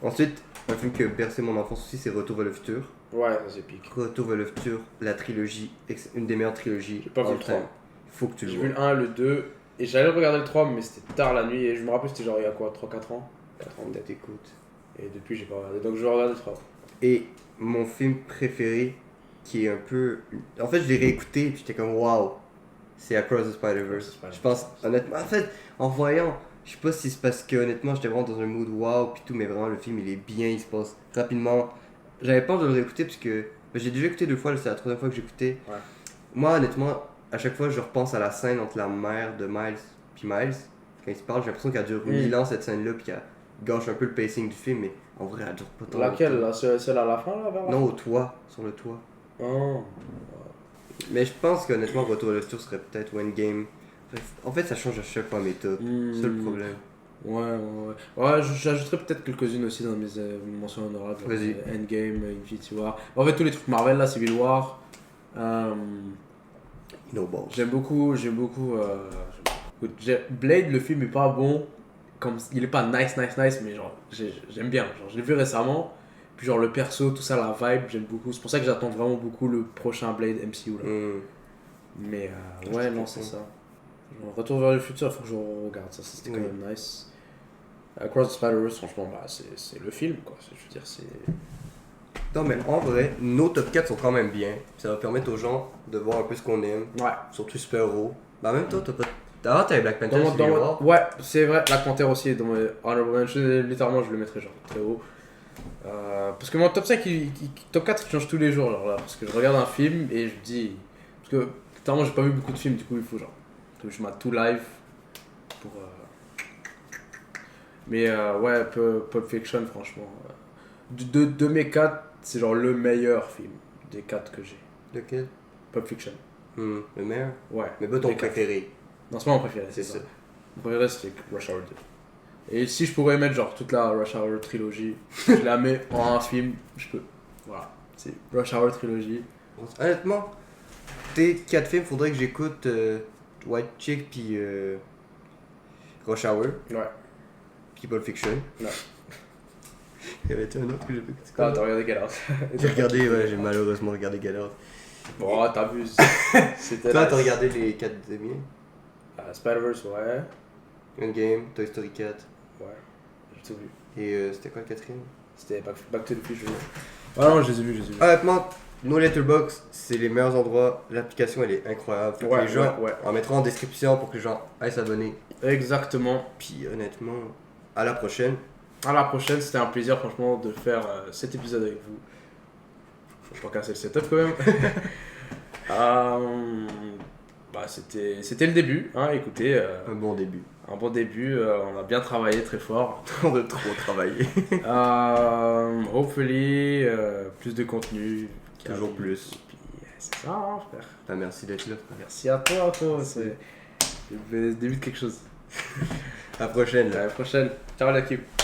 Ensuite, un film qui a bercé mon enfance aussi, c'est Retour vers le futur. Ouais, ça c'est épique. Retour vers le futur, la trilogie, une des meilleures trilogies. J'ai pas vu all le time. 3. Faut que tu le J'ai vois. vu le 1, le 2, et j'allais regarder le 3, mais c'était tard la nuit, et je me rappelle c'était genre il y a quoi, 3-4 ans 4 ans peut-être. T'écoutes. Et depuis j'ai pas regardé, donc je vais regarder le 3. Et mon film préféré, qui est un peu. En fait, je l'ai réécouté, puis j'étais comme waouh, c'est Across the Spider-Verse. Je pense, honnêtement, en fait, en voyant, je sais pas si c'est parce que honnêtement j'étais vraiment dans un mood waouh, puis tout, mais vraiment le film il est bien, il se passe rapidement. J'avais peur de le réécouter parce que j'ai déjà écouté 2 fois, là, c'est la 3e fois que j'écoutais. Ouais. Moi, honnêtement, à chaque fois je repense à la scène entre la mère de Miles puis Miles. Quand ils se parlent, j'ai l'impression qu'elle dure 1000 ans cette scène-là, puis qu'elle gâche un peu le pacing du film, mais en vrai elle dure pas tant. Laquelle longtemps. là, celle à la fin là vers la Non, au toit, sur le toit. fin Oh. Mais je pense qu'honnêtement, Retour à le futur serait peut-être Endgame. En fait, ça change à chaque fois mes tops. C'est ça le problème. Ouais, j'ajouterais peut-être quelques-unes aussi dans mes mentions honorables. Genre, Vas-y. Endgame, Infinity War. En fait, tous les trucs Marvel là, Civil War. No balls. J'aime beaucoup. Blade, le film est pas bon. Comme, il est pas nice, mais genre, j'aime bien. Genre, je l'ai vu récemment. Puis, genre, le perso, tout ça, la vibe, j'aime beaucoup. C'est pour ça que j'attends vraiment beaucoup le prochain Blade MCU là. Mais ouais, non, c'est ça. Genre, Retour vers le futur, il faut que je regarde ça. C'était quand même nice. Across the Spider-Verse, franchement, bah, c'est le film quoi. Je veux dire, c'est. Non, mais en vrai, nos top 4 sont quand même bien. Ça va permettre aux gens de voir un peu ce qu'on aime. Ouais. Surtout super-héros. Bah, en même temps, t'as pas. Avant, t'avais Black Panther, Civil War. Ouais, c'est vrai, Black Panther aussi est dans mes honorable mentions, littéralement je le mettrais genre très haut. Parce que mon top 5, top 4 il change tous les jours, genre là, parce que je regarde un film et je me dis. Parce que littéralement j'ai pas vu beaucoup de films, du coup il faut genre. Je mate tout live pour. Mais ouais, Pulp Fiction, franchement. De mes 4, c'est genre le meilleur film des 4 que j'ai. Lequel? Pulp Fiction. Le meilleur? Ouais. Mais pas ton Des quatre. préféré. Non, c'est pas mon préféré, c'est ça. Mon préféré c'est Rush Hour 2. Et si je pourrais mettre genre toute la Rush Hour trilogie, je la mets en un film, je peux. Voilà, c'est Rush Hour trilogie. Honnêtement, tes 4 films, faudrait que j'écoute White Chick puis Rush Hour. Ouais. Puis Pulp Fiction. Ouais. Il y avait un autre que j'ai vu. Ah, t'as regardé Get Out. J'ai regardé, ouais, j'ai malheureusement regardé Get Out. Bon, t'abuses. C'était Toi, nice. t'as regardé les 4 demi? Spider-Verse, ouais. Endgame, Toy Story 4. Ouais. J'ai tout vu. Et c'était quoi le quatrième? C'était Back to the Future. Ah non, je les ai vus. Honnêtement, nos Letterboxd, c'est les meilleurs endroits. L'application, elle est incroyable. Faut que les gens en mettront en description pour que les gens aillent s'abonner. Exactement. Puis honnêtement, à la prochaine. À la prochaine, c'était un plaisir franchement de faire cet épisode avec vous. Faut pas casser le setup quand même. C'était le début, hein, écoutez. Un bon début. Un bon début, on a bien travaillé très fort. On a trop travaillé. Hopefully, plus de contenu. Toujours plus. Puis, c'est ça, hein, frère. Ah, merci d'être là, frère. Merci à toi, c'est le début de quelque chose. À la prochaine. À la prochaine. Ciao l'équipe.